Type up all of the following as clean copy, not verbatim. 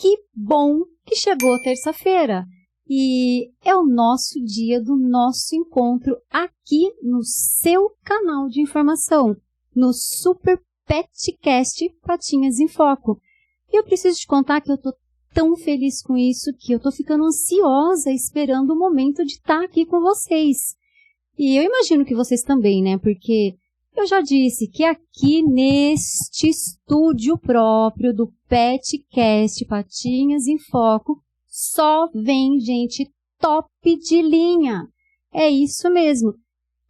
Que bom que chegou terça-feira e é o nosso dia do nosso encontro aqui no seu canal de informação, no Super Petcast Patinhas em Foco. E eu preciso te contar que eu tô tão feliz com isso que eu tô ficando ansiosa esperando o momento de estar aqui com vocês. E eu imagino que vocês também, né? Porque eu já disse que aqui neste estúdio próprio do Petcast Patinhas em Foco só vem gente top de linha. É isso mesmo.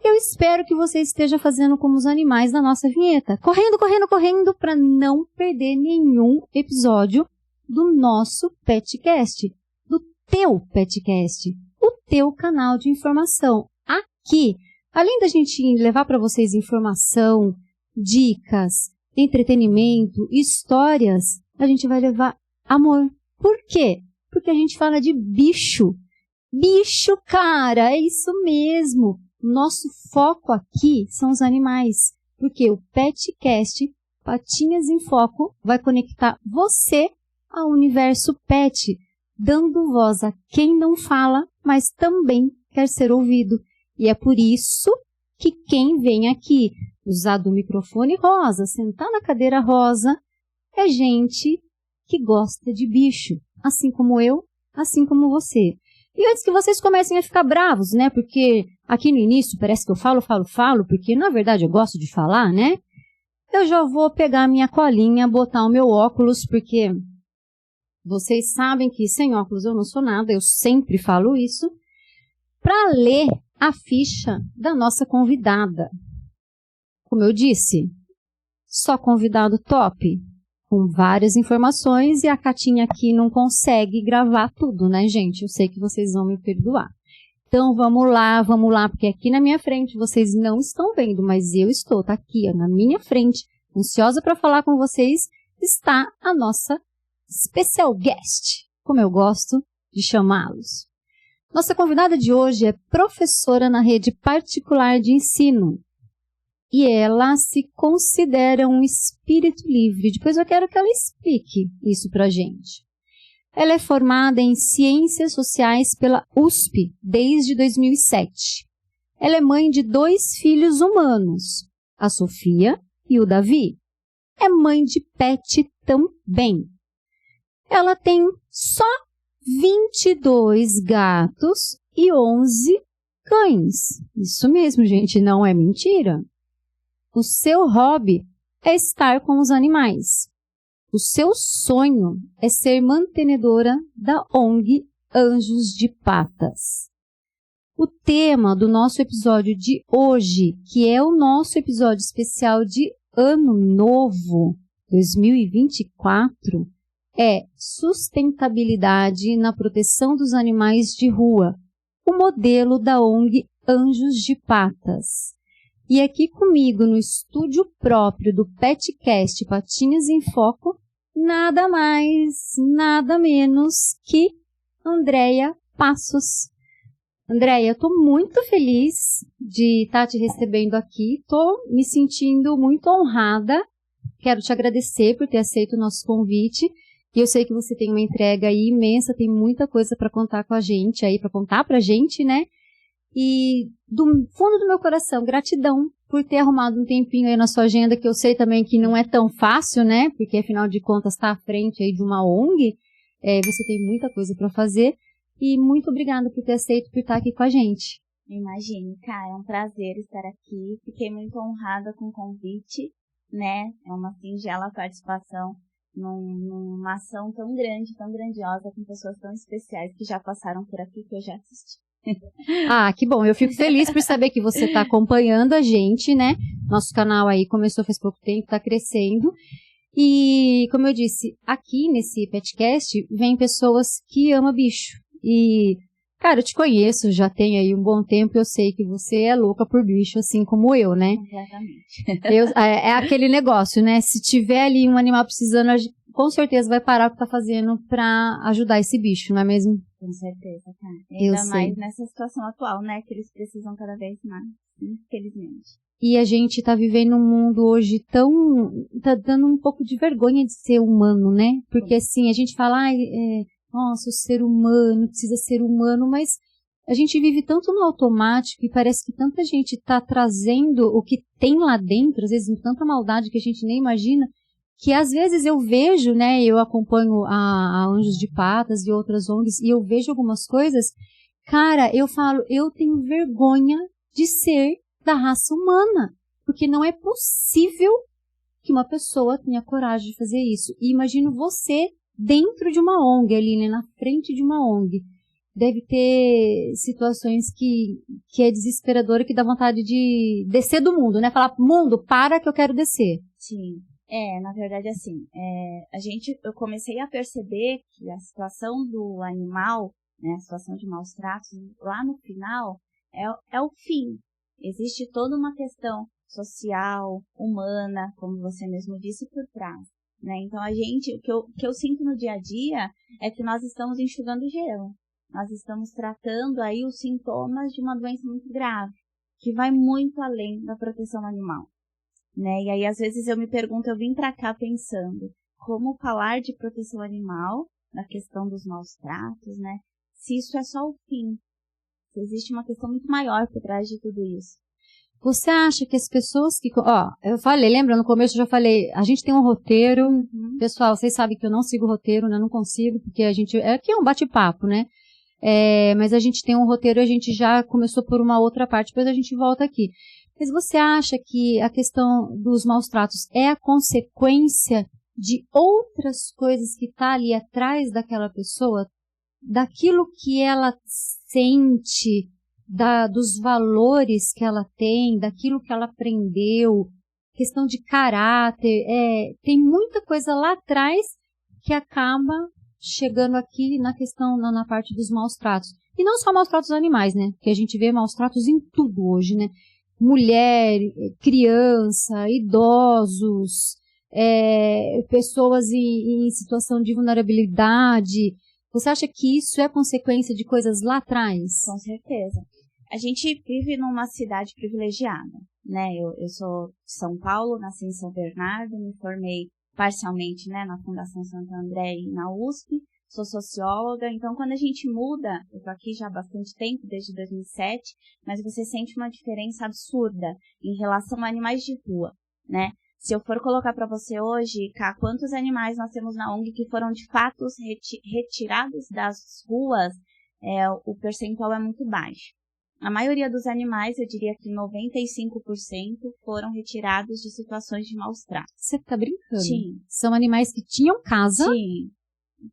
Eu espero que você esteja fazendo como os animais da nossa vinheta. Correndo, correndo, correndo para não perder nenhum episódio do nosso Petcast, do teu Petcast, o teu canal de informação. Aqui, além da gente levar para vocês informação, dicas, entretenimento, histórias, a gente vai levar amor. Por quê? Porque a gente fala de bicho. Bicho, cara, é isso mesmo. Nosso foco aqui são os animais, porque o Petcast Patinhas em Foco vai conectar você ao universo pet, dando voz a quem não fala, mas também quer ser ouvido. E é por isso que quem vem aqui usar do microfone rosa, sentar na cadeira rosa, é gente que gosta de bicho, assim como eu, assim como você. E antes que vocês comecem a ficar bravos, né? Porque aqui no início parece que eu falo, porque na verdade eu gosto de falar, né? Eu já vou pegar a minha colinha, botar o meu óculos, porque vocês sabem que sem óculos eu não sou nada, eu sempre falo isso, para ler a ficha da nossa convidada. Como eu disse, só convidado top, com várias informações, e a Catinha aqui não consegue gravar tudo, né, gente? Eu sei que vocês vão me perdoar. Então, vamos lá, porque aqui na minha frente, vocês não estão vendo, mas eu estou, tá aqui, ó, na minha frente, ansiosa para falar com vocês, está a nossa special guest, como eu gosto de chamá-los. Nossa convidada de hoje é professora na rede particular de ensino. E ela se considera um espírito livre. Depois eu quero que ela explique isso pra gente. Ela é formada em Ciências Sociais pela USP desde 2007. Ela é mãe de 2 filhos humanos, a Sofia e o Davi. É mãe de pet também. Ela tem só 22 gatos e 11 cães. Isso mesmo, gente, não é mentira. O seu hobby é estar com os animais. O seu sonho é ser mantenedora da ONG Anjos de Patas. O tema do nosso episódio de hoje, que é o nosso episódio especial de Ano Novo 2024, é sustentabilidade na proteção dos animais de rua, o modelo da ONG Anjos de Patas. E aqui comigo no estúdio próprio do Petcast Patinhas em Foco, nada mais, nada menos que Andréia Passos. Andréia, eu estou muito feliz de estar te recebendo aqui, estou me sentindo muito honrada, quero te agradecer por ter aceito o nosso convite. E eu sei que você tem uma entrega aí imensa, tem muita coisa para contar com a gente aí, para contar pra gente, né? E do fundo do meu coração, gratidão por ter arrumado um tempinho aí na sua agenda, que eu sei também que não é tão fácil, né? Porque afinal de contas está à frente aí de uma ONG, você tem muita coisa para fazer. E muito obrigada por ter aceito, por estar aqui com a gente. Imagine, cara, é um prazer estar aqui. Fiquei muito honrada com o convite, né? É uma singela participação numa ação tão grande, tão grandiosa, com pessoas tão especiais que já passaram por aqui, que eu já assisti. Ah, que bom. Eu fico feliz por saber que você está acompanhando a gente, né? Nosso canal aí começou faz pouco tempo, está crescendo. E, como eu disse, aqui nesse Petcast vem pessoas que amam bicho. E, cara, eu te conheço, já tem aí um bom tempo, eu sei que você é louca por bicho, assim como eu, né? Completamente. É aquele negócio, né? Se tiver ali um animal precisando, com certeza vai parar o que tá fazendo pra ajudar esse bicho, não é mesmo? Com certeza, cara. Ainda mais nessa situação atual, né? Que eles precisam cada vez mais, infelizmente. E a gente tá vivendo um mundo hoje tá dando um pouco de vergonha de ser humano, né? Porque assim, a gente fala, nossa, o ser humano precisa ser humano, mas a gente vive tanto no automático e parece que tanta gente tá trazendo o que tem lá dentro, às vezes com tanta maldade que a gente nem imagina, que às vezes eu vejo, né, eu acompanho a Anjos de Patas e outras ONGs, e eu vejo algumas coisas, cara, eu falo, eu tenho vergonha de ser da raça humana, porque não é possível que uma pessoa tenha coragem de fazer isso. E imagino você dentro de uma ONG ali, né, na frente de uma ONG. Deve ter situações que é desesperadora, que dá vontade de descer do mundo, né? Falar, mundo, para que eu quero descer. Sim. Na verdade, assim, eu comecei a perceber que a situação do animal, né, a situação de maus tratos, lá no final, é o fim. Existe toda uma questão social, humana, como você mesmo disse, por trás, né? Então, o que eu sinto no dia a dia é que nós estamos enxugando gelo. Nós estamos tratando aí os sintomas de uma doença muito grave, que vai muito além da proteção animal, né? E aí, às vezes, eu me pergunto, eu vim para cá pensando, como falar de proteção animal, na questão dos maus tratos, né? Se isso é só o fim, se existe uma questão muito maior por trás de tudo isso. Você acha que as pessoas que... eu falei, lembra? No começo eu já falei, a gente tem um roteiro. Pessoal, vocês sabem que eu não sigo o roteiro, né? Não consigo, porque aqui é um bate-papo, né? Mas a gente tem um roteiro e a gente já começou por uma outra parte, depois a gente volta aqui. Mas você acha que a questão dos maus tratos é a consequência de outras coisas que tá ali atrás daquela pessoa? Daquilo que ela sente, dos valores que ela tem, daquilo que ela aprendeu, questão de caráter, tem muita coisa lá atrás que acaba chegando aqui na questão, na parte dos maus tratos. E não só maus tratos animais, né? Porque a gente vê maus tratos em tudo hoje, né? Mulher, criança, idosos, pessoas em situação de vulnerabilidade. Você acha que isso é consequência de coisas lá atrás? Com certeza. A gente vive numa cidade privilegiada, né? Eu sou de São Paulo, nasci em São Bernardo, me formei parcialmente, né, na Fundação Santo André e na USP, sou socióloga, então quando a gente muda, eu tô aqui já há bastante tempo, desde 2007, mas você sente uma diferença absurda em relação a animais de rua, né? Se eu for colocar para você hoje, Cá, quantos animais nós temos na ONG que foram de fato retirados das ruas, o percentual é muito baixo. A maioria dos animais, eu diria que 95%, foram retirados de situações de maus tratos. Você tá brincando? Sim. São animais que tinham casa? Sim,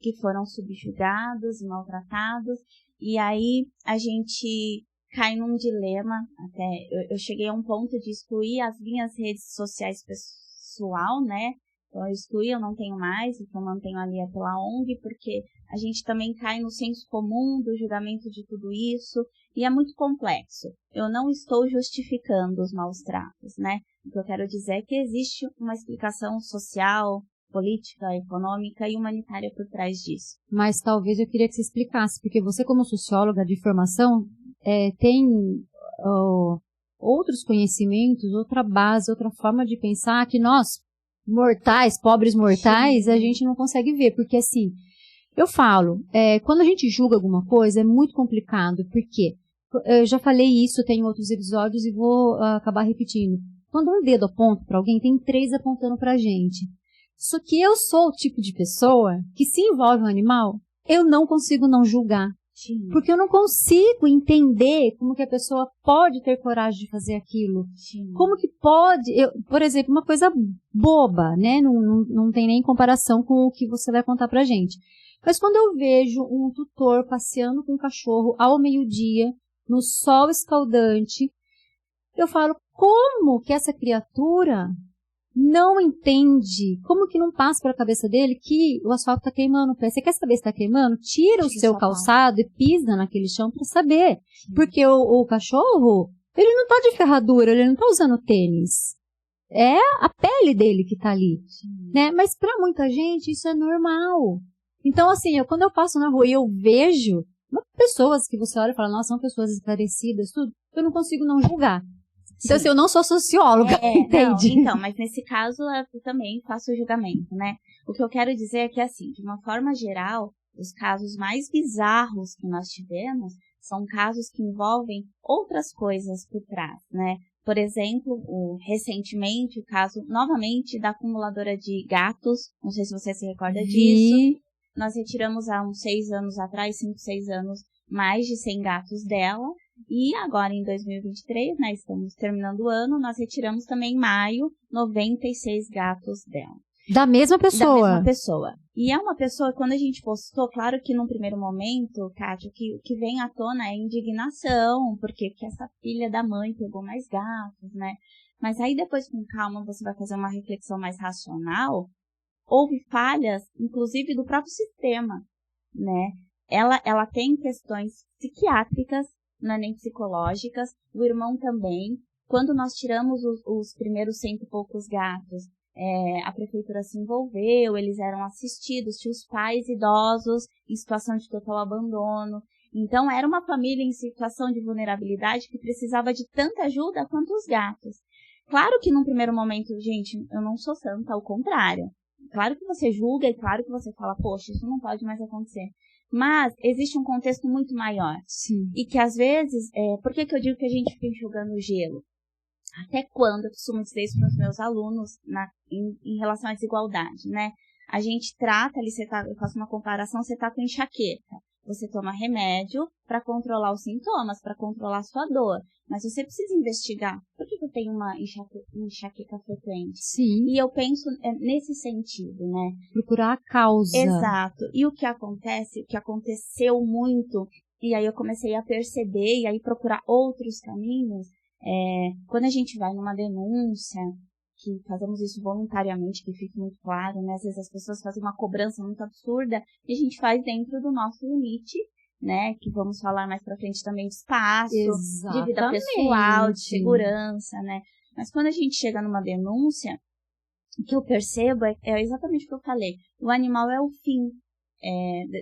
que foram subjugados e maltratados. E aí a gente cai num dilema, até eu cheguei a um ponto de excluir as minhas redes sociais pessoal, né? Então eu excluí, eu não tenho mais, o que eu mantenho ali é pela ONG, porque a gente também cai no senso comum do julgamento de tudo isso, e é muito complexo. Eu não estou justificando os maus tratos, né? O que eu quero dizer é que existe uma explicação social, política, econômica e humanitária por trás disso. Mas talvez eu queria que você explicasse, porque você como socióloga de formação tem outros conhecimentos, outra base, outra forma de pensar que nós, mortais, pobres mortais, sim, a gente não consegue ver, porque assim, eu falo, quando a gente julga alguma coisa é muito complicado, porque eu já falei isso, tem outros episódios e vou acabar repetindo. Quando um dedo aponta para alguém, tem 3 apontando pra gente. Só que eu sou o tipo de pessoa que se envolve um animal, eu não consigo não julgar. Sim. Porque eu não consigo entender como que a pessoa pode ter coragem de fazer aquilo. Sim. Como que pode, por exemplo, uma coisa boba, né? Não tem nem comparação com o que você vai contar pra gente. Mas quando eu vejo um tutor passeando com um cachorro ao meio-dia, no sol escaldante, eu falo, como que essa criatura não entende, como que não passa pela cabeça dele que o asfalto está queimando o pé? Você quer saber se está queimando? Tira o seu calçado e pisa naquele chão para saber. Sim. Porque o cachorro, ele não está de ferradura, ele não está usando tênis. É a pele dele que está ali. Né? Mas para muita gente isso é normal. Então, assim, quando eu passo na rua e eu vejo pessoas que você olha e fala, nossa, são pessoas esclarecidas, tudo, eu não consigo não julgar. Então, assim, eu não sou socióloga, entende? Não, então, mas nesse caso eu também faço o julgamento, né? O que eu quero dizer é que, assim, de uma forma geral, os casos mais bizarros que nós tivemos são casos que envolvem outras coisas por trás, né? Por exemplo, recentemente, o caso, novamente, da acumuladora de gatos, não sei se você se recorda disso. Nós retiramos há uns 6 anos atrás, 5, 6 anos, mais de 100 gatos dela. E agora, em 2023, né, estamos terminando o ano, nós retiramos também em maio 96 gatos dela. Da mesma pessoa? Da mesma pessoa. E é uma pessoa, quando a gente postou, claro que num primeiro momento, Kátia, o que vem à tona é indignação, porque que essa filha da mãe pegou mais gatos, né? Mas aí depois, com calma, você vai fazer uma reflexão mais racional. Houve falhas, inclusive, do próprio sistema, né? Ela tem questões psiquiátricas, não é nem psicológicas, o irmão também. Quando nós tiramos os primeiros 100 e poucos gatos, a prefeitura se envolveu, eles eram assistidos, tinha os pais idosos em situação de total abandono. Então, era uma família em situação de vulnerabilidade que precisava de tanta ajuda quanto os gatos. Claro que num primeiro momento, gente, eu não sou santa, ao contrário. Claro que você julga e claro que você fala, poxa, isso não pode mais acontecer. Mas existe um contexto muito maior. Sim. E que às vezes, por que eu digo que a gente fica enxugando o gelo? Até quando, eu costumo dizer isso para os meus alunos em relação à desigualdade, né? A gente trata ali, eu faço uma comparação, você está com enxaqueca. Você toma remédio para controlar os sintomas, para controlar a sua dor. Mas você precisa investigar. Por que eu tenho uma enxaqueca frequente? Sim. E eu penso nesse sentido, né? Procurar a causa. Exato. E o que acontece, o que aconteceu muito, e aí eu comecei a perceber e aí procurar outros caminhos, quando a gente vai numa denúncia, que fazemos isso voluntariamente, que fique muito claro, né? Às vezes as pessoas fazem uma cobrança muito absurda e a gente faz dentro do nosso limite, né? Que vamos falar mais pra frente também de espaço, de vida pessoal, de segurança, né? Mas quando a gente chega numa denúncia, o que eu percebo é exatamente o que eu falei. O animal é o fim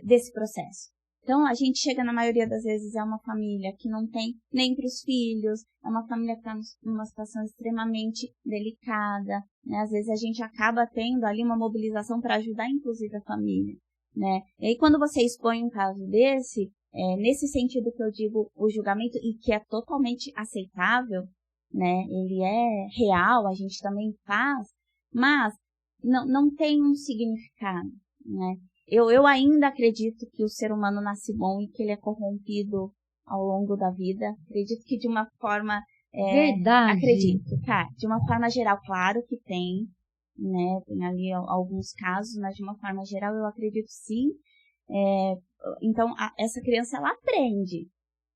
desse processo. Então, a gente chega, na maioria das vezes, é uma família que não tem nem para os filhos, é uma família que está numa situação extremamente delicada, né? Às vezes a gente acaba tendo ali uma mobilização para ajudar, inclusive, a família, né? E aí, quando você expõe um caso desse, nesse sentido que eu digo o julgamento, e que é totalmente aceitável, né? Ele é real, a gente também faz, mas não tem um significado, né? Eu ainda acredito que o ser humano nasce bom e que ele é corrompido ao longo da vida. Acredito que de uma forma... Verdade. Acredito, tá? De uma forma geral, claro que tem, né? Tem ali alguns casos, mas de uma forma geral eu acredito sim. Então, essa criança, ela aprende,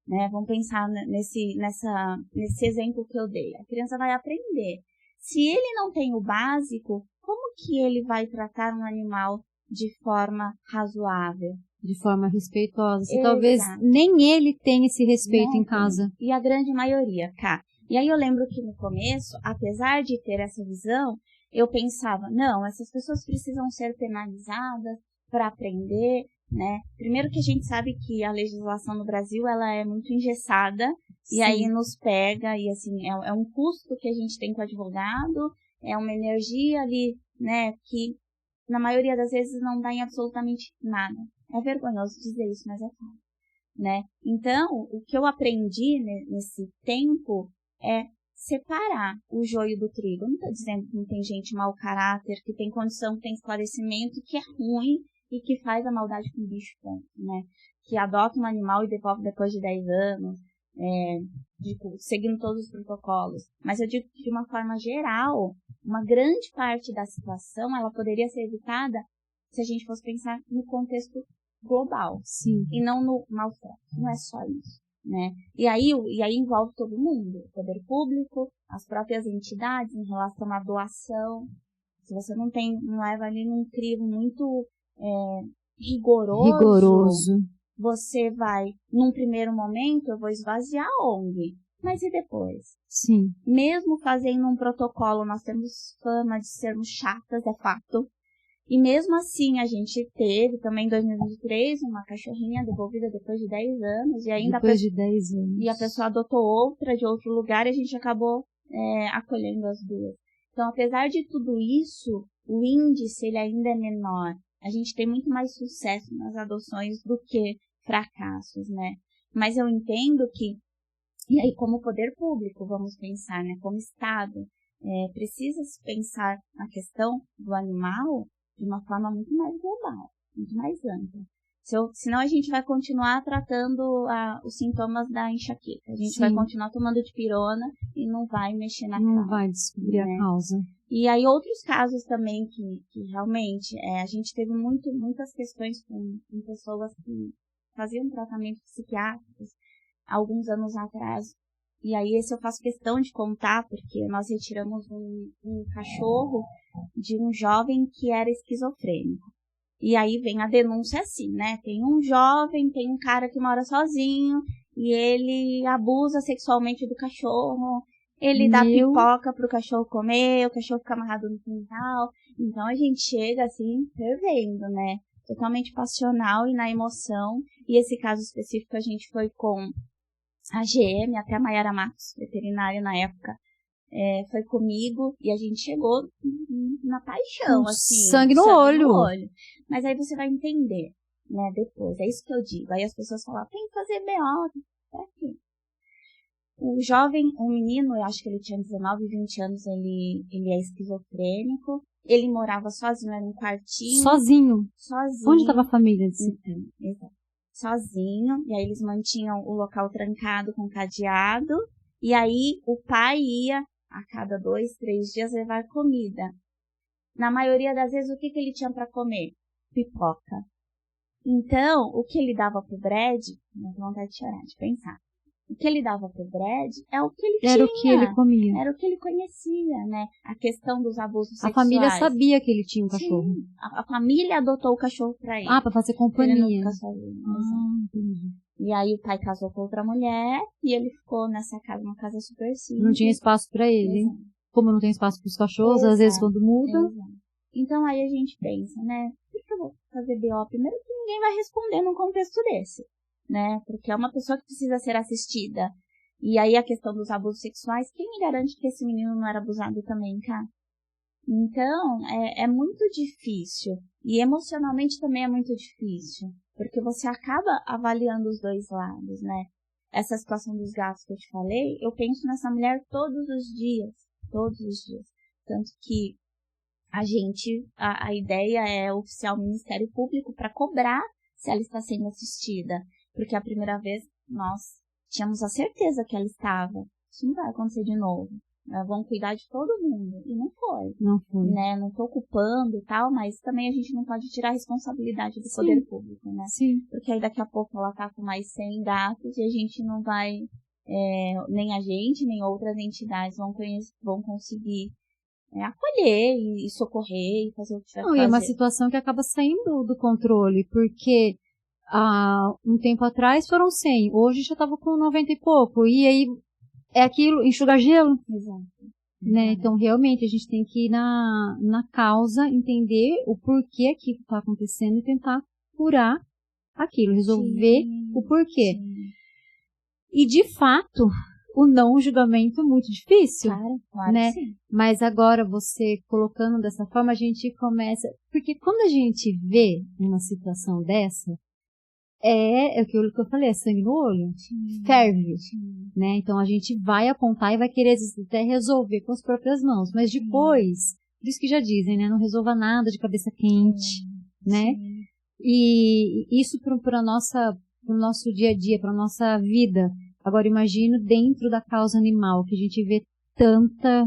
né? Vamos pensar nesse exemplo que eu dei. A criança vai aprender. Se ele não tem o básico, como que ele vai tratar um animal de forma razoável? De forma respeitosa. Exato. Talvez nem ele tenha esse respeito Não em casa. tem. E a grande maioria, cá. E aí eu lembro que no começo, apesar de ter essa visão, eu pensava, não, essas pessoas precisam ser penalizadas para aprender, né? Primeiro que a gente sabe que a legislação no Brasil, ela é muito engessada. Sim. E aí nos pega, e assim, é um custo que a gente tem com o advogado, é uma energia ali, né, que na maioria das vezes não dá em absolutamente nada. É vergonhoso dizer isso, mas é claro, né? Então, o que eu aprendi nesse tempo é separar o joio do trigo. Eu não estou dizendo que não tem gente mau caráter, que tem condição, que tem esclarecimento, que é ruim e que faz a maldade com o bicho, né? Que adota um animal e devolve depois de 10 anos, seguindo todos os protocolos. Mas eu digo que de uma forma geral, uma grande parte da situação, ela poderia ser evitada se a gente fosse pensar no contexto global. Sim. E não no maltrato. Não é só isso, né? E aí envolve todo mundo. O poder público, as próprias entidades em relação à doação. Se você não leva ali num crivo muito rigoroso, você vai, num primeiro momento, eu vou esvaziar a ONG. Mas e depois? Sim. Mesmo fazendo um protocolo, nós temos fama de sermos chatas, é fato. E mesmo assim, a gente teve também em 2023 uma cachorrinha devolvida depois de 10 anos. E ainda depois de 10 anos. E a pessoa adotou outra de outro lugar e a gente acabou acolhendo as duas. Então, apesar de tudo isso, o índice ele ainda é menor. A gente tem muito mais sucesso nas adoções do que fracassos, né? Mas eu entendo que, e aí como poder público, vamos pensar, né? Como Estado, precisa se pensar a questão do animal de uma forma muito mais global, muito mais ampla. Senão a gente vai continuar tratando os sintomas da enxaqueca. A gente vai continuar tomando dipirona e não vai mexer na causa. Não vai descobrir a causa. E aí outros casos também que realmente a gente teve muitas questões com pessoas que faziam tratamento psiquiátricos alguns anos atrás. E aí esse eu faço questão de contar, porque nós retiramos um cachorro de um jovem que era esquizofrênico. E aí vem a denúncia assim, né? Tem um jovem, tem um cara que mora sozinho e ele abusa sexualmente do cachorro, ele dá pipoca pro cachorro comer, o cachorro fica amarrado no quintal. Então a gente chega assim, fervendo, né? Totalmente passional e na emoção. E esse caso específico a gente foi com a GM, até a Mayara Matos, veterinária na época, foi comigo e a gente chegou na paixão, assim. Sangue no olho. Mas aí você vai entender, né, depois. É isso que eu digo. Aí as pessoas falam, tem que fazer BO. Pra quê? O menino, eu acho que ele tinha 19, 20 anos, ele é esquizofrênico. Ele morava sozinho, era um quartinho. Sozinho? Onde estava a família? Exato. Sozinho. E aí eles mantinham o local trancado com cadeado. E aí o pai ia a cada 2, 3 dias levar comida. Na maioria das vezes, o que ele tinha para comer? Pipoca. Então, o que ele dava pro Brad, não tenho vontade de chorar, de pensar. O que ele dava pro Brad é o que ele tinha. Era o que ele comia. Era o que ele conhecia, né? A questão dos abusos sexuais. A família sabia que ele tinha um cachorro. Sim, a família adotou o cachorro pra ele. Para fazer companhia. Ele não ficar sozinho. Entendi. E aí o pai casou com outra mulher e ele ficou nessa casa, uma casa super simples. Não tinha espaço pra ele. Exato. Como não tem espaço pros cachorros, às vezes quando muda. Exato. Então aí a gente pensa, né? Por que eu vou fazer BO? Primeiro que ninguém vai responder num contexto desse, né? Porque é uma pessoa que precisa ser assistida. E aí a questão dos abusos sexuais, quem me garante que esse menino não era abusado também, cara? Então, é muito difícil. E emocionalmente também é muito difícil. Porque você acaba avaliando os dois lados, né? Essa situação dos gatos que eu te falei, eu penso nessa mulher todos os dias. Todos os dias. Tanto que a ideia é oficiar o Ministério Público para cobrar se ela está sendo assistida. Porque a primeira vez nós tínhamos a certeza que ela estava. Isso não vai acontecer de novo. Vão cuidar de todo mundo. E não foi. Não foi. Né? Não tô culpando e tal, mas também a gente não pode tirar a responsabilidade do poder público, né? Sim. Porque aí daqui a pouco ela tá com mais 100 gatos e a gente não vai, nem a gente, nem outras entidades vão conseguir acolher e socorrer e fazer o que tiver que fazer. É uma situação que acaba saindo do controle, porque há um tempo atrás foram 100, hoje já estava com 90 e pouco, e aí é aquilo, enxugar gelo. Exato. Né? Então, realmente, a gente tem que ir na causa, entender o porquê aquilo está acontecendo e tentar curar aquilo, resolver o porquê. Sim. E, de fato, o não julgamento é muito difícil. Claro, né? Sim. Mas agora, você colocando dessa forma, a gente começa... Porque quando a gente vê uma situação dessa, é aquilo que eu falei, é sangue no olho, ferve, né? Então a gente vai apontar e vai querer até resolver com as próprias mãos, mas depois, por isso que já dizem, né? Não resolva nada de cabeça quente, né? E isso para o nosso dia a dia, para nossa vida. Agora imagino dentro da causa animal, que a gente vê tanta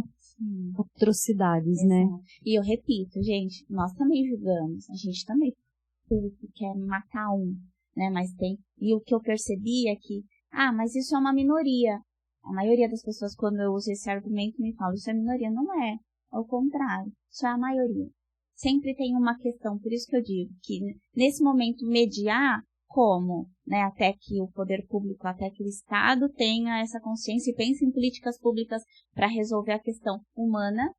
atrocidades, né? E eu repito, gente, nós também julgamos, a gente também quer matar né, mas tem, e o que eu percebi é que, mas isso é uma minoria. A maioria das pessoas, quando eu uso esse argumento, me falam, isso é minoria. Não é, ao contrário, isso é a maioria. Sempre tem uma questão, por isso que eu digo que, nesse momento, mediar como, né, até que o poder público, até que o Estado tenha essa consciência e pense em políticas públicas para resolver a questão humana,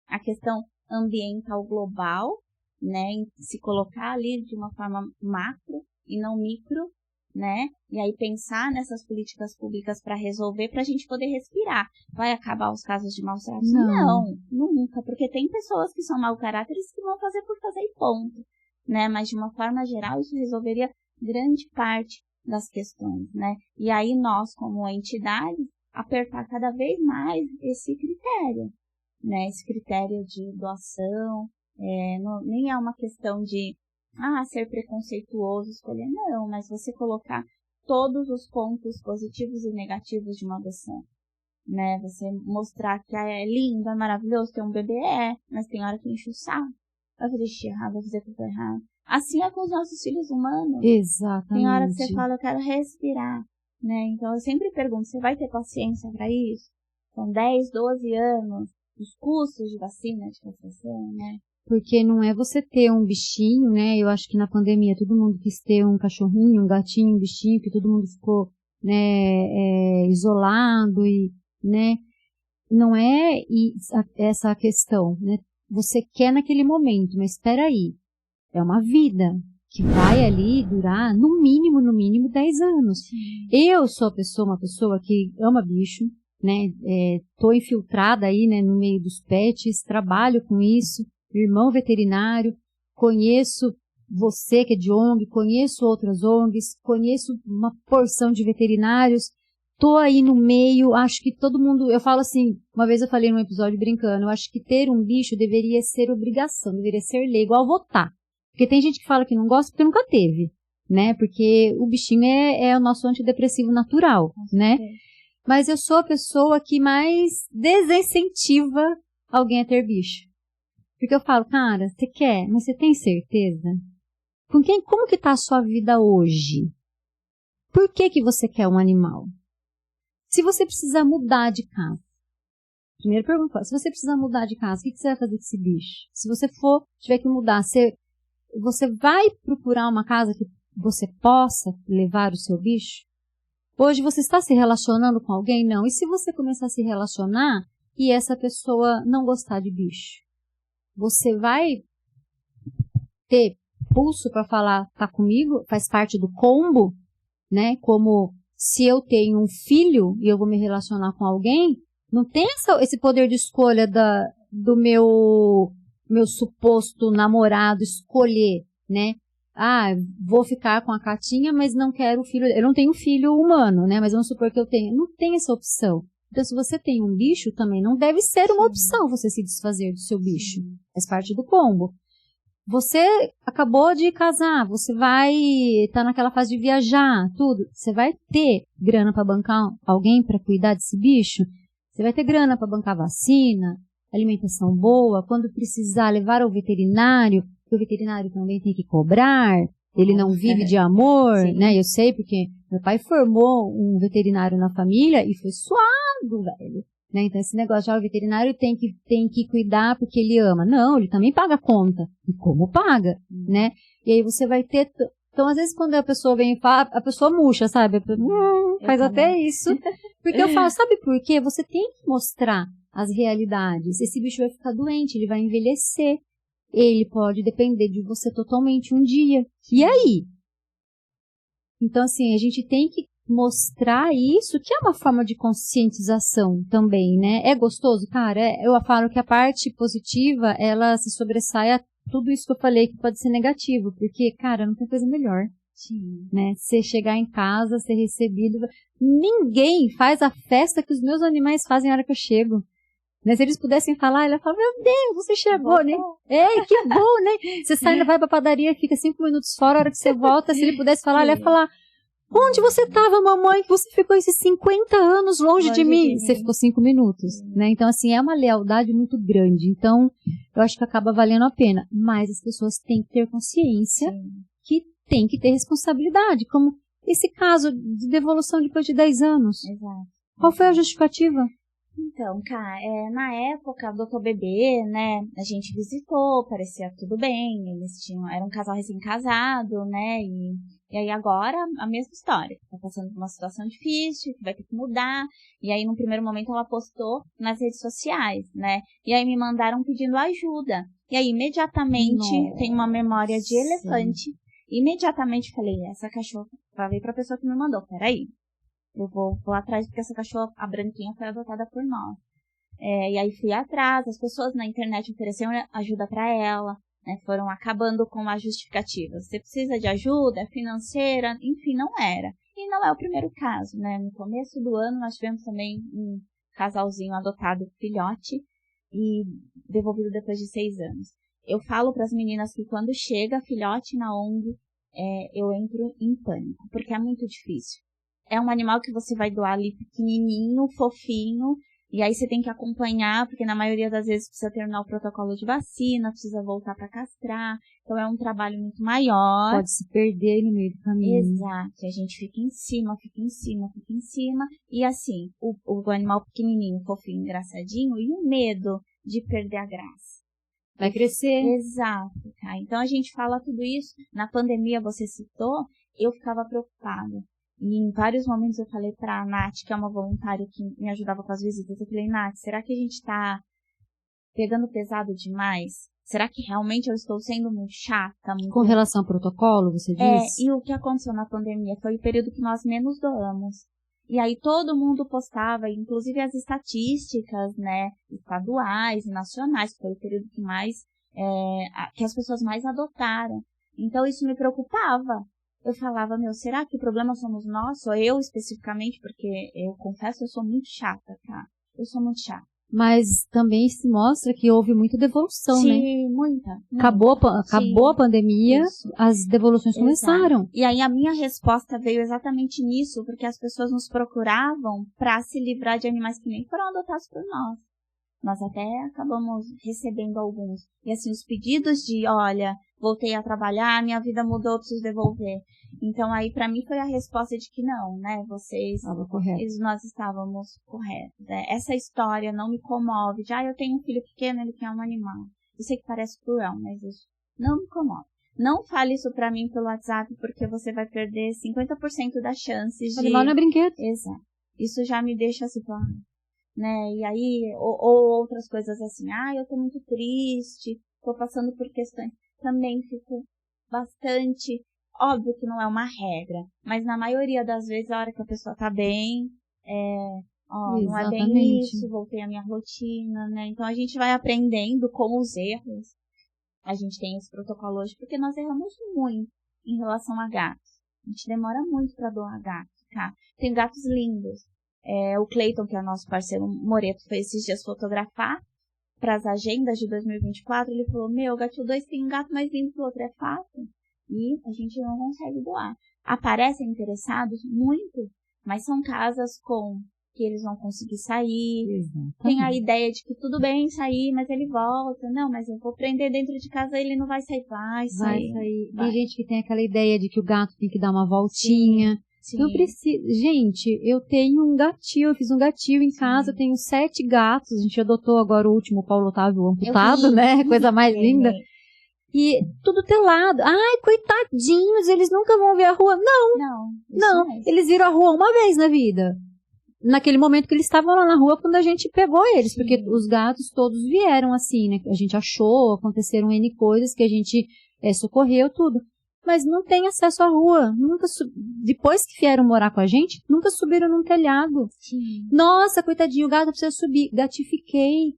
a questão ambiental global, né, se colocar ali de uma forma macro, e não micro, né? E aí pensar nessas políticas públicas para resolver, para a gente poder respirar. Vai acabar os casos de maus tratos? Não, nunca, porque tem pessoas que são mau caráteres que vão fazer por fazer e ponto, né? Mas de uma forma geral isso resolveria grande parte das questões, né? E aí nós, como entidade, apertar cada vez mais esse critério, né? Esse critério de doação, nem é uma questão de ser preconceituoso, escolher, não, mas você colocar todos os pontos positivos e negativos de uma adoção, né? Você mostrar que é lindo, é maravilhoso ter um bebê, mas tem hora que enche o saco, vai fazer xixi errado, vai fazer tudo errado. Assim é com os nossos filhos humanos. Exatamente. Tem hora que você fala, eu quero respirar, né? Então eu sempre pergunto, você vai ter paciência para isso? São 10, 12 anos, os custos de vacina de castração, né? Porque não é você ter um bichinho, né? Eu acho que na pandemia todo mundo quis ter um cachorrinho, um gatinho, um bichinho, que todo mundo ficou, né, isolado e, né? Não é essa a questão, né? Você quer naquele momento, mas espera aí. É uma vida que vai ali durar no mínimo 10 anos. Sim. Eu sou uma pessoa que ama bicho, né? Tô infiltrada aí, né, no meio dos pets, trabalho com isso. Irmão veterinário, conheço você que é de ONG, conheço outras ONGs, conheço uma porção de veterinários, tô aí no meio, acho que todo mundo, eu falo assim, uma vez eu falei num episódio brincando, eu acho que ter um bicho deveria ser obrigação, deveria ser lei, igual votar. Porque tem gente que fala que não gosta porque nunca teve, né? Porque o bichinho é o nosso antidepressivo natural, né? Mas eu sou a pessoa que mais desincentiva alguém a ter bicho. Porque eu falo, cara, você quer, mas você tem certeza? Como que tá a sua vida hoje? Por que você quer um animal? Se você precisar mudar de casa, primeira pergunta, se você precisar mudar de casa, o que você vai fazer com esse bicho? Se você tiver que mudar, você vai procurar uma casa que você possa levar o seu bicho? Hoje você está se relacionando com alguém? Não. E se você começar a se relacionar e essa pessoa não gostar de bicho? Você vai ter pulso para falar, tá comigo? Faz parte do combo, né? Como se eu tenho um filho e eu vou me relacionar com alguém, não tem esse poder de escolha do meu suposto namorado escolher, né? Vou ficar com a Catinha, mas não quero filho. Eu não tenho filho humano, né? Mas vamos supor que eu tenha. Não tem essa opção. Então, se você tem um bicho, também não deve ser uma opção você se desfazer do seu bicho. Faz parte do combo. Você acabou de casar, você vai estar naquela fase de viajar, tudo. Você vai ter grana para bancar alguém para cuidar desse bicho? Você vai ter grana para bancar vacina, alimentação boa, quando precisar levar ao veterinário, porque o veterinário também tem que cobrar, ele não vive de amor, né? Eu sei porque meu pai formou um veterinário na família e foi suado, velho. Né? Então esse negócio de o veterinário tem que cuidar porque ele ama. Não, ele também paga a conta. E como paga, né? E aí você vai ter... Então, às vezes, quando a pessoa vem e fala, a pessoa murcha, sabe? Faz até isso. Porque eu falo, sabe por quê? Você tem que mostrar as realidades. Esse bicho vai ficar doente, ele vai envelhecer. Ele pode depender de você totalmente um dia. E aí? Então, assim, a gente tem que mostrar isso, que é uma forma de conscientização também, né? É gostoso? Cara, eu falo que a parte positiva, ela se sobressai a tudo isso que eu falei que pode ser negativo, porque, cara, não tem coisa melhor. Sim. Né? Você chegar em casa, ser recebido. Ninguém faz a festa que os meus animais fazem na hora que eu chego. Né? Se eles pudessem falar, ela fala, meu Deus, você chegou, né? Que bom, né? Você sai, vai pra padaria, fica 5 minutos fora, a hora que você volta, se ele pudesse falar, ele ia falar, onde você estava, mamãe, que você ficou esses 50 anos longe de mim? Você ficou 5 minutos, né? Então, assim, é uma lealdade muito grande. Então, eu acho que acaba valendo a pena. Mas as pessoas têm que ter consciência que tem que ter responsabilidade. Como esse caso de devolução depois de 10 anos. Exato. Qual foi a justificativa? Então, cara, na época do Dr. Bebê, né, a gente visitou, parecia tudo bem, era um casal recém-casado, né, e aí agora a mesma história, tá passando por uma situação difícil, que vai ter que mudar, e aí no primeiro momento ela postou nas redes sociais, né, e aí me mandaram pedindo ajuda, e aí imediatamente tem uma memória de elefante, imediatamente falei, essa cachorra falei pra pessoa que me mandou, peraí, eu vou atrás porque essa cachorra, a branquinha, foi adotada por nós. E aí fui atrás, as pessoas na internet ofereceram ajuda pra ela, né, foram acabando com as justificativas. Você precisa de ajuda financeira, enfim, não era. E não é o primeiro caso, né? No começo do ano nós tivemos também um casalzinho adotado filhote e devolvido depois de 6 anos. Eu falo para as meninas que quando chega filhote na ONG, eu entro em pânico, porque é muito difícil. É um animal que você vai doar ali pequenininho, fofinho, e aí você tem que acompanhar, porque na maioria das vezes precisa terminar o protocolo de vacina, precisa voltar para castrar. Então é um trabalho muito maior. Pode se perder no meio do caminho. Exato. A gente fica em cima. E assim, o animal pequenininho, fofinho, engraçadinho, e o medo de perder a graça. Vai crescer. Exato, tá? Então a gente fala tudo isso. Na pandemia, você citou, eu ficava preocupada. E em vários momentos eu falei pra Nath, que é uma voluntária que me ajudava com as visitas, eu falei, Nath, será que a gente tá pegando pesado demais? Será que realmente eu estou sendo muito chata? Muito... Com relação ao protocolo, você disse? E o que aconteceu na pandemia foi o período que nós menos doamos. E aí todo mundo postava, inclusive as estatísticas, né, estaduais e nacionais, que foi o período que mais, que as pessoas mais adotaram. Então isso me preocupava. Eu falava, será que o problema somos nós? Ou eu especificamente? Porque eu confesso, eu sou muito chata, tá? Eu sou muito chata. Mas também se mostra que houve muita devolução, né? Sim, muita. Acabou a pandemia, isso. As devoluções começaram. E aí a minha resposta veio exatamente nisso, porque as pessoas nos procuravam para se livrar de animais que nem foram adotados por nós. Nós até acabamos recebendo alguns. E assim, os pedidos de, olha, voltei a trabalhar, minha vida mudou, preciso devolver. Então aí pra mim foi a resposta de que não, né, nós estávamos corretos. Essa história não me comove. Eu tenho um filho pequeno, ele quer um animal. Eu sei que parece cruel, mas isso não me comove. Não fale isso pra mim pelo WhatsApp, porque você vai perder 50% das chances de... O animal não é brinquedo. Exato. Isso já me deixa assim, né, e aí, ou outras coisas assim, eu tô muito triste, tô passando por questões, também fico bastante, óbvio que não é uma regra, mas na maioria das vezes, a hora que a pessoa tá bem, não é bem isso, voltei à minha rotina, né, então a gente vai aprendendo com os erros, a gente tem esse protocolo hoje, porque nós erramos muito em relação a gatos, a gente demora muito pra doar gato, tá, tem gatos lindos. O Cleiton, que é o nosso parceiro Moreto, foi esses dias fotografar para as agendas de 2024. Ele falou, o Gatil 2 tem um gato mais lindo que o outro, é fato. E a gente não consegue doar. Aparecem interessados? Muito. Mas são casas que eles vão conseguir sair. Exatamente. Tem a ideia de que tudo bem sair, mas ele volta. Não, mas eu vou prender dentro de casa, ele não vai sair. Vai sair. Tem gente que tem aquela ideia de que o gato tem que dar uma voltinha. Sim. Não precisa. Gente, eu tenho um gatinho, eu fiz um gatinho em casa, eu tenho 7 gatos, a gente adotou agora o último, o Paulo Otávio amputado, né? Coisa mais linda. E tudo telado. Coitadinhos, eles nunca vão ver a rua. Não, eles viram a rua uma vez na vida. Naquele momento que eles estavam lá na rua, quando a gente pegou eles, porque os gatos todos vieram assim, né? A gente achou, aconteceram N coisas que a gente socorreu, tudo. Mas não tem acesso à rua. Depois que vieram morar com a gente, nunca subiram num telhado. Sim. Nossa, coitadinho, o gato precisa subir. Gatifiquei.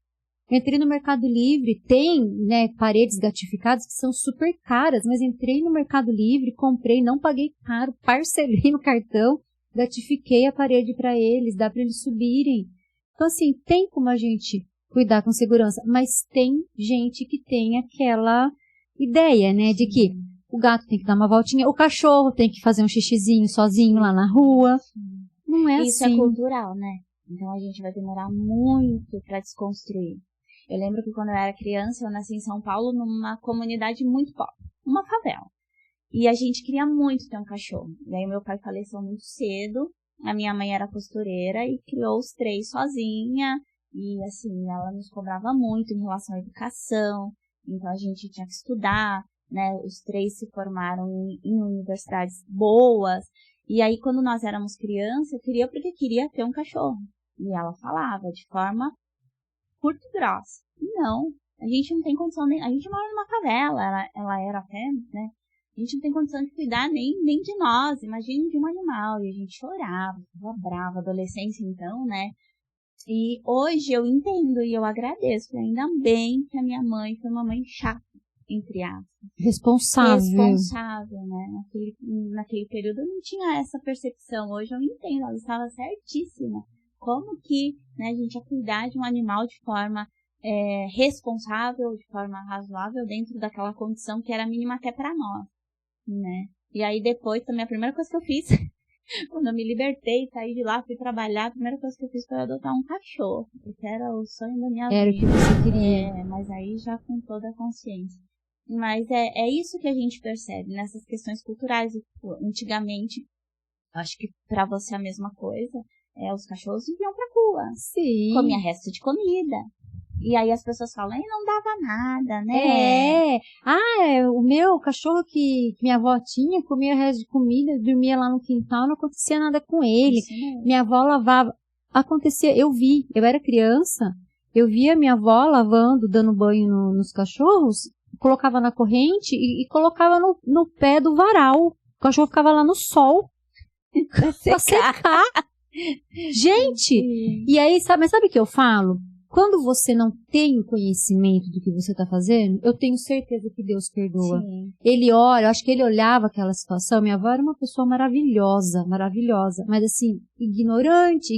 Entrei no Mercado Livre. Tem, né, paredes gatificadas que são super caras, mas entrei no Mercado Livre, comprei, não paguei caro, parcelei no cartão, gatifiquei a parede para eles, dá para eles subirem. Então, assim, tem como a gente cuidar com segurança, mas tem gente que tem aquela ideia, né, de que o gato tem que dar uma voltinha, o cachorro tem que fazer um xixizinho sozinho lá na rua. Não é Isso assim. Isso é cultural, né? Então a gente vai demorar muito para desconstruir. Eu lembro que quando eu era criança, eu nasci em São Paulo, numa comunidade muito pobre, uma favela. E a gente queria muito ter um cachorro. E aí meu pai faleceu muito cedo, a minha mãe era costureira e criou os 3 sozinha. E assim, ela nos cobrava muito em relação à educação, então a gente tinha que estudar. Né, os 3 se formaram em universidades boas, e aí quando nós éramos crianças, eu queria porque queria ter um cachorro, e ela falava de forma curta e grossa, não, a gente não tem condição, a gente mora numa favela, ela era até, né, gente não tem condição de cuidar nem de nós, imagine de um animal. E a gente chorava, ficava brava, adolescência então, né? E hoje eu entendo e eu agradeço, ainda bem que a minha mãe foi uma mãe chata, entre aspas. Responsável, né? Naquele período eu não tinha essa percepção, hoje eu entendo, ela estava certíssima. Como que, né, a gente ia cuidar de um animal de forma responsável, de forma razoável, dentro daquela condição que era mínima até para nós, né? E aí depois também a primeira coisa que eu fiz, quando eu me libertei, saí de lá, fui trabalhar, a primeira coisa que eu fiz foi adotar um cachorro, porque era o sonho da minha vida. Era o que você queria. Mas aí já com toda a consciência. Mas é isso que a gente percebe nessas questões culturais. Antigamente, acho que pra você a mesma coisa, os cachorros iam pra rua. Sim. Comia resto de comida. E aí as pessoas falam, não dava nada, né? O meu cachorro que minha avó tinha, comia resto de comida, dormia lá no quintal, não acontecia nada com ele. Minha avó lavava. Acontecia, eu era criança, eu via minha avó lavando, dando banho nos cachorros, colocava na corrente e colocava no pé do varal. O cachorro ficava lá no sol pra secar. Gente! E aí, sabe o que eu falo? Quando você não tem o conhecimento do que você está fazendo, eu tenho certeza que Deus perdoa. Sim. Ele olha, eu acho que ele olhava aquela situação. Minha avó era uma pessoa maravilhosa, mas assim, ignorante,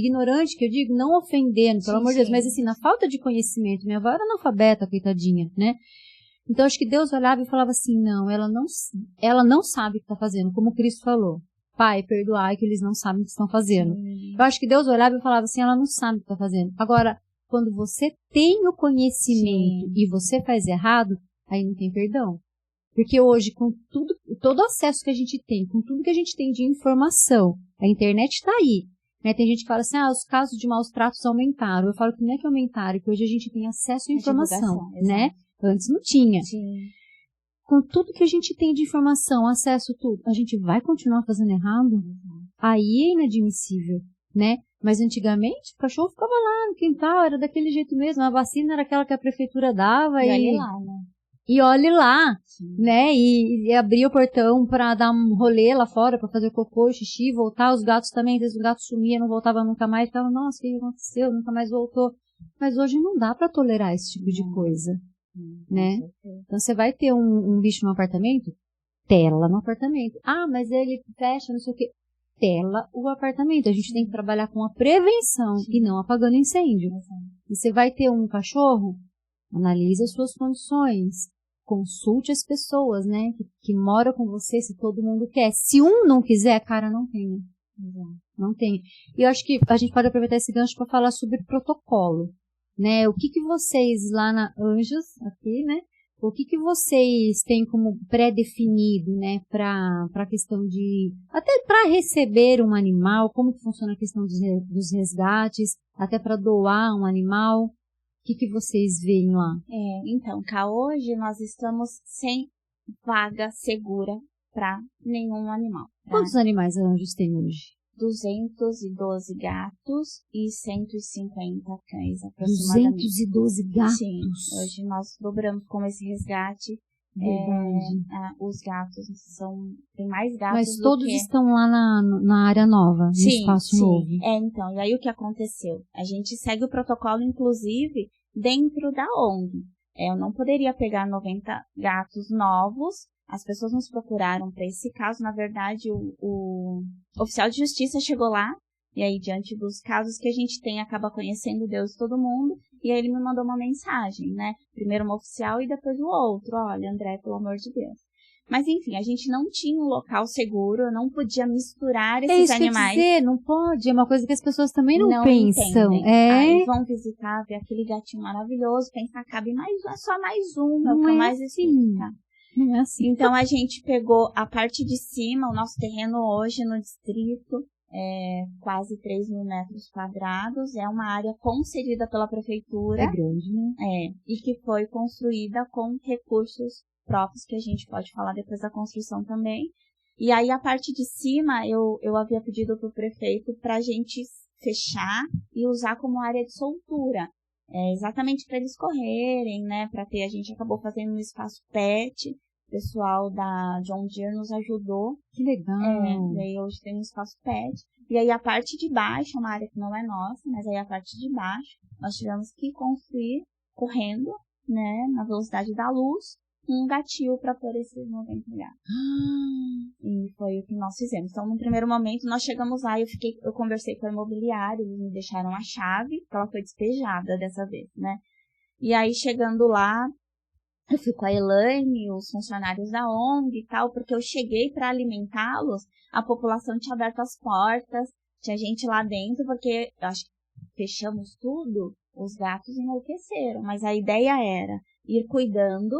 que eu digo, não ofendendo, pelo amor de Deus, mas assim, na falta de conhecimento. Minha avó era analfabeta, coitadinha, né? Então, acho que Deus olhava e falava assim, não, ela não sabe o que está fazendo, como Cristo falou. Pai, perdoai que eles não sabem o que estão fazendo. Sim. Eu acho que Deus olhava e falava assim, ela não sabe o que está fazendo. Agora, quando você tem o conhecimento e você faz errado, aí não tem perdão. Porque hoje, com todo o acesso que a gente tem, com tudo que a gente tem de informação, a internet está aí. Né? Tem gente que fala assim, os casos de maus tratos aumentaram. Eu falo que não é que aumentaram, que hoje a gente tem acesso à informação, né? Antes não tinha. Sim. Com tudo que a gente tem de informação, acesso a tudo, a gente vai continuar fazendo errado? Aí é inadmissível, né? Mas antigamente o cachorro ficava lá no quintal, era daquele jeito mesmo, a vacina era aquela que a prefeitura dava e olhe lá, né? E olhe lá, né? E abria o portão para dar um rolê lá fora, para fazer cocô, xixi, voltar. Os gatos também, às vezes o gato sumia, não voltava nunca mais, ficava, nossa, o que aconteceu? Nunca mais voltou. Mas hoje não dá para tolerar esse tipo de coisa, né? Então você vai ter um bicho no apartamento, tela no apartamento. Mas ele fecha, não sei o quê. Tela o apartamento. A gente tem que trabalhar com a prevenção e não apagando incêndio. E você vai ter um cachorro, analise as suas condições, consulte as pessoas, né, que moram com você, se todo mundo quer. Se um não quiser, cara, não tem. Não tem. E eu acho que a gente pode aproveitar esse gancho para falar sobre protocolo, né? O que vocês lá na Anjos, aqui, né? O que vocês têm como pré-definido, né, para a questão de, até para receber um animal, como que funciona a questão dos resgates, até para doar um animal, o que vocês veem lá? Então, cá hoje nós estamos sem vaga segura para nenhum animal. Tá? Quantos animais a Anjos tem hoje? 212 gatos e 150 cães aproximadamente. 212 gatos? Sim, hoje nós dobramos com esse resgate. Os gatos tem mais gatos. Mas todos estão lá na área nova, no espaço novo. Então, e aí o que aconteceu? A gente segue o protocolo, inclusive, dentro da ONG. Eu não poderia pegar 90 gatos novos. As pessoas nos procuraram para esse caso. Na verdade, o oficial de justiça chegou lá, e aí, diante dos casos que a gente tem, acaba conhecendo Deus e todo mundo, e aí ele me mandou uma mensagem, né? Primeiro um oficial e depois o outro. Olha, André, pelo amor de Deus. Mas, enfim, a gente não tinha um local seguro, eu não podia misturar esses animais. Quer dizer, não pode, é uma coisa que as pessoas também não pensam. Aí vão visitar, ver aquele gatinho maravilhoso, pensar, cabe só mais um, não é mais assim. Não é assim. Então, a gente pegou a parte de cima, o nosso terreno hoje no distrito, quase 3.000 metros quadrados, é uma área concedida pela prefeitura. É grande, né? E que foi construída com recursos próprios, que a gente pode falar depois da construção também. E aí, a parte de cima, eu havia pedido para o prefeito para a gente fechar e usar como área de soltura. Exatamente para eles correrem, né? A gente acabou fazendo um espaço pet, pessoal da John Deere nos ajudou. Que legal. E aí hoje tem um espaço pet. E aí a parte de baixo, uma área que não é nossa, mas aí a parte de baixo, nós tivemos que construir correndo, né, na velocidade da luz, um gatil para pôr esses 90 gatos. E foi o que nós fizemos. Então, no primeiro momento, nós chegamos lá e eu conversei com o imobiliário, eles me deixaram a chave, porque ela foi despejada dessa vez, né? E aí, chegando lá, eu fui com a Elaine, os funcionários da ONG e tal, porque eu cheguei para alimentá-los, a população tinha aberto as portas, tinha gente lá dentro, porque eu acho que fechamos tudo, os gatos enlouqueceram. Mas a ideia era ir cuidando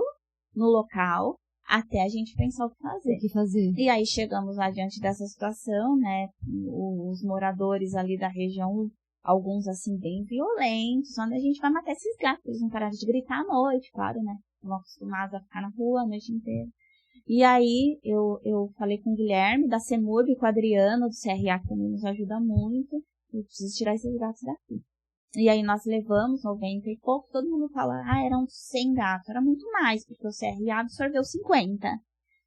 no local até a gente pensar o que fazer. E aí chegamos lá diante dessa situação, né? Os moradores ali da região, alguns assim bem violentos, onde a gente vai matar esses gatos. Eles não pararam de gritar à noite, claro, né? Estão acostumados a ficar na rua a noite inteira. E aí eu falei com o Guilherme da CEMURB, com o Adriano do CRA, que também nos ajuda muito. Eu preciso tirar esses gatos daqui. E aí nós levamos 90 e pouco, todo mundo fala, eram 100 gatos. Era muito mais, porque o CRA absorveu 50.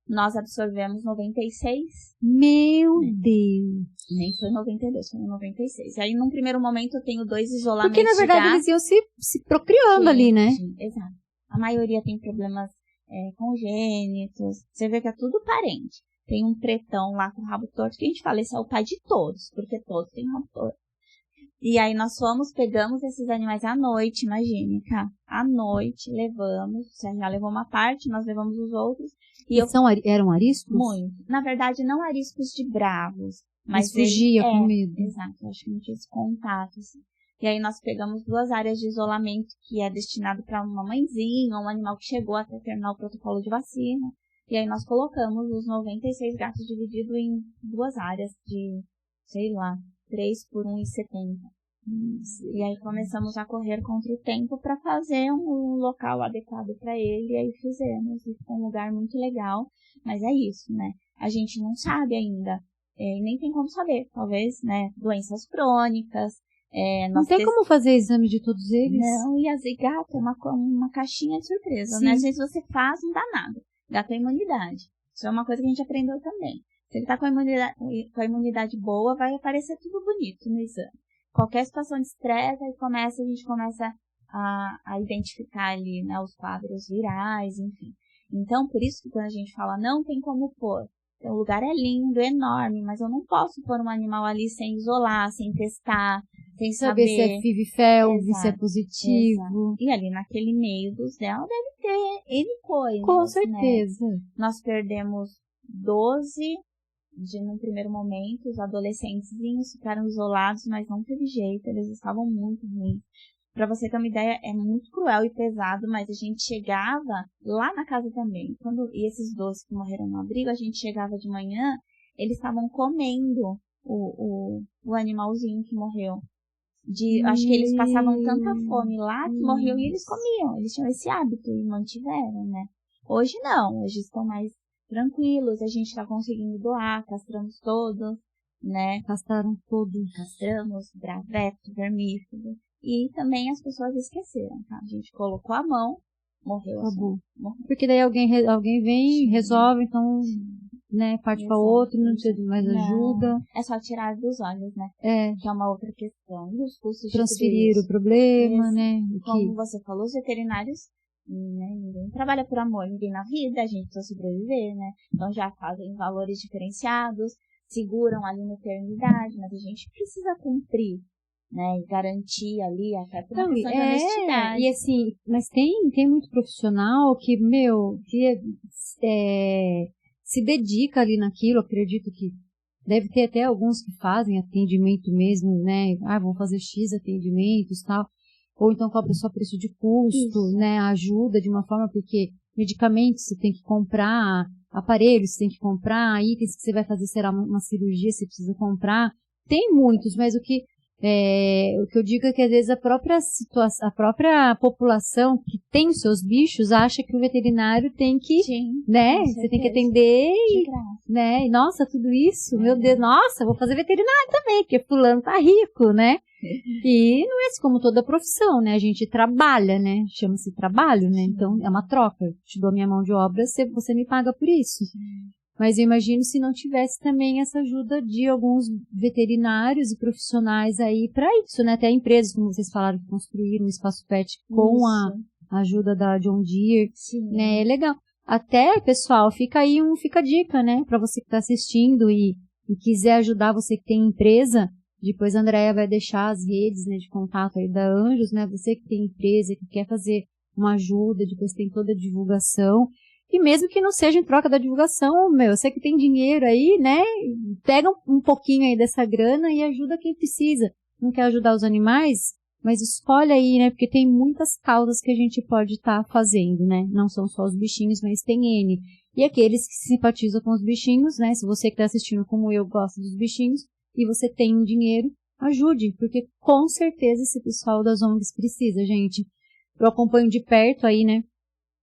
Nós absorvemos 96. Meu Deus! Nem foi 92, foi 96. E aí, num primeiro momento, eu tenho 2 isolamentos. Porque, na verdade, eles iam se procriando ali, né? Sim, exato. A maioria tem problemas congênitos. Você vê que é tudo parente. Tem um pretão lá com rabo torto, que a gente fala, esse é o pai de todos, porque todos têm rabo torto. E aí nós pegamos esses animais à noite, imagine, cara. À noite, levamos, você já levou uma parte, nós levamos os outros. Eram ariscos? Muito. Na verdade, não ariscos de bravos. Mas fugia com medo. Exato, acho que não tinha esse contato, assim. E aí nós pegamos 2 áreas de isolamento, que é destinado para uma mãezinha, um animal que chegou até terminar o protocolo de vacina. E aí nós colocamos os 96 gatos divididos em 2 áreas de, sei lá, 3 por 1,70. E aí começamos a correr contra o tempo para fazer um local adequado para ele. E aí fizemos. E ficou um lugar muito legal. Mas é isso, né? A gente não sabe ainda. E nem tem como saber. Talvez, né? Doenças crônicas. Não tem como fazer exame de todos eles? Não, e a gato é uma caixinha de surpresa, né? Às vezes você faz, não dá nada. Gato é imunidade. Isso é uma coisa que a gente aprendeu também. Se ele está com a imunidade boa, vai aparecer tudo bonito no exame. Qualquer situação de estresse, aí a gente começa a identificar ali, né, os quadros virais, enfim. Então, por isso que quando a gente fala, não tem como pôr. O lugar é lindo, enorme, mas eu não posso pôr um animal ali sem isolar, sem testar, sem saber se é FIV-FeLV, se é positivo. Exato. E ali naquele meio dos dela deve ter N coisas, com certeza. Né? Nós perdemos 12 no primeiro momento, os adolescentezinhos ficaram isolados, mas não teve jeito, eles estavam muito ruins. Pra você ter uma ideia, é muito cruel e pesado, mas a gente chegava lá na casa também. E esses 12 que morreram no abrigo, a gente chegava de manhã, eles estavam comendo o animalzinho que morreu. Acho que eles passavam tanta fome lá que morreu e eles comiam. Eles tinham esse hábito e mantiveram, né? Hoje não, hoje estão mais tranquilos, a gente está conseguindo doar, castramos todos, né? Castraram todos. Castramos, braveto, vermífugo. E também as pessoas esqueceram, tá? A gente colocou a mão, morreu. Acabou. Assim, morreu. Porque daí alguém vem, resolve, então, né, parte para outro, não precisa de mais ajuda. É só tirar dos olhos, né? Que é uma outra questão. E os custos de transferir o problema, né? Como você falou, os veterinários, né, ninguém trabalha por amor, ninguém na vida, a gente precisa sobreviver, né? Então já fazem valores diferenciados, seguram ali na eternidade, mas a gente precisa cumprir, né, e garantir ali até por uma questão de honestidade. E assim, mas tem muito profissional que, se dedica ali naquilo, acredito que deve ter até alguns que fazem atendimento mesmo, né, vão fazer X atendimentos e tal, ou então cobra só preço de custo, né, ajuda de uma forma, porque medicamentos você tem que comprar, aparelhos você tem que comprar, itens que você vai fazer, será uma cirurgia, você precisa comprar, tem muitos, mas o que O que eu digo é que às vezes a própria população que tem os seus bichos acha que o veterinário tem que, Sim, né? com Você tem que certeza. atender De e, graça. né? E, nossa, tudo isso, meu Deus, nossa, vou fazer veterinário também, porque fulano tá rico, né? E não é assim como toda profissão, né? A gente trabalha, né? Chama-se trabalho, né? Então é uma troca. Eu te dou minha mão de obra, você me paga por isso. Mas eu imagino se não tivesse também essa ajuda de alguns veterinários e profissionais aí para isso, né? Até empresas, como vocês falaram, que construíram um espaço pet com a ajuda da John Deere, né? É legal. Até, pessoal, fica a dica, né? Para você que está assistindo e quiser ajudar você que tem empresa, depois a Andréia vai deixar as redes, né, de contato aí da Anjos, né? Você que tem empresa, que quer fazer uma ajuda, depois tem toda a divulgação. E mesmo que não seja em troca da divulgação, você que tem dinheiro aí, né, pega um pouquinho aí dessa grana e ajuda quem precisa. Não quer ajudar os animais, mas escolhe aí, né, porque tem muitas causas que a gente pode estar fazendo, né. Não são só os bichinhos, mas tem N. E aqueles que se simpatizam com os bichinhos, né, se você que está assistindo como eu gosta dos bichinhos e você tem um dinheiro, ajude, porque com certeza esse pessoal das ONGs precisa, gente. Eu acompanho de perto aí, né.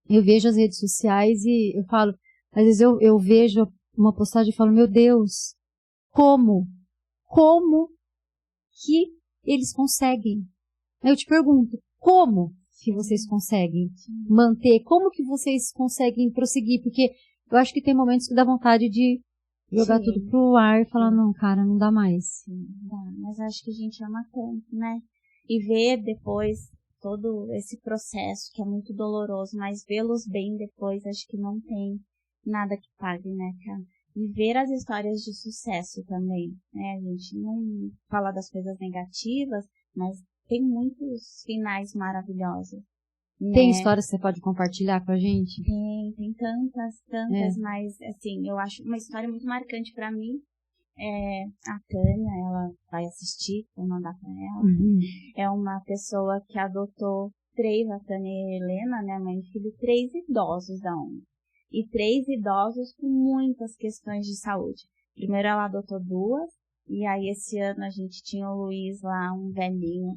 Eu vejo as redes sociais e eu falo, às vezes eu vejo uma postagem e falo, meu Deus, como que eles conseguem? Eu te pergunto, como que vocês conseguem manter? Como que vocês conseguem prosseguir? Porque eu acho que tem momentos que dá vontade de jogar tudo pro ar e falar, não, cara, não dá mais. Sim, dá, mas acho que a gente ama tanto, né? E ver depois todo esse processo que é muito doloroso, mas vê-los bem depois, acho que não tem nada que pague, né, cara? E ver as histórias de sucesso também, né? A gente não fala das coisas negativas, mas tem muitos finais maravilhosos. Né? Tem histórias que você pode compartilhar com a gente? Tem tantas, mas assim, eu acho uma história muito marcante pra mim. A Tânia, ela vai assistir, vou mandar pra ela. É uma pessoa que adotou 3, a Tânia e a Helena, né, mãe e filho, 3 idosos da ONG. E 3 idosos com muitas questões de saúde. Primeiro ela adotou 2, e aí esse ano a gente tinha o Luiz lá, um velhinho,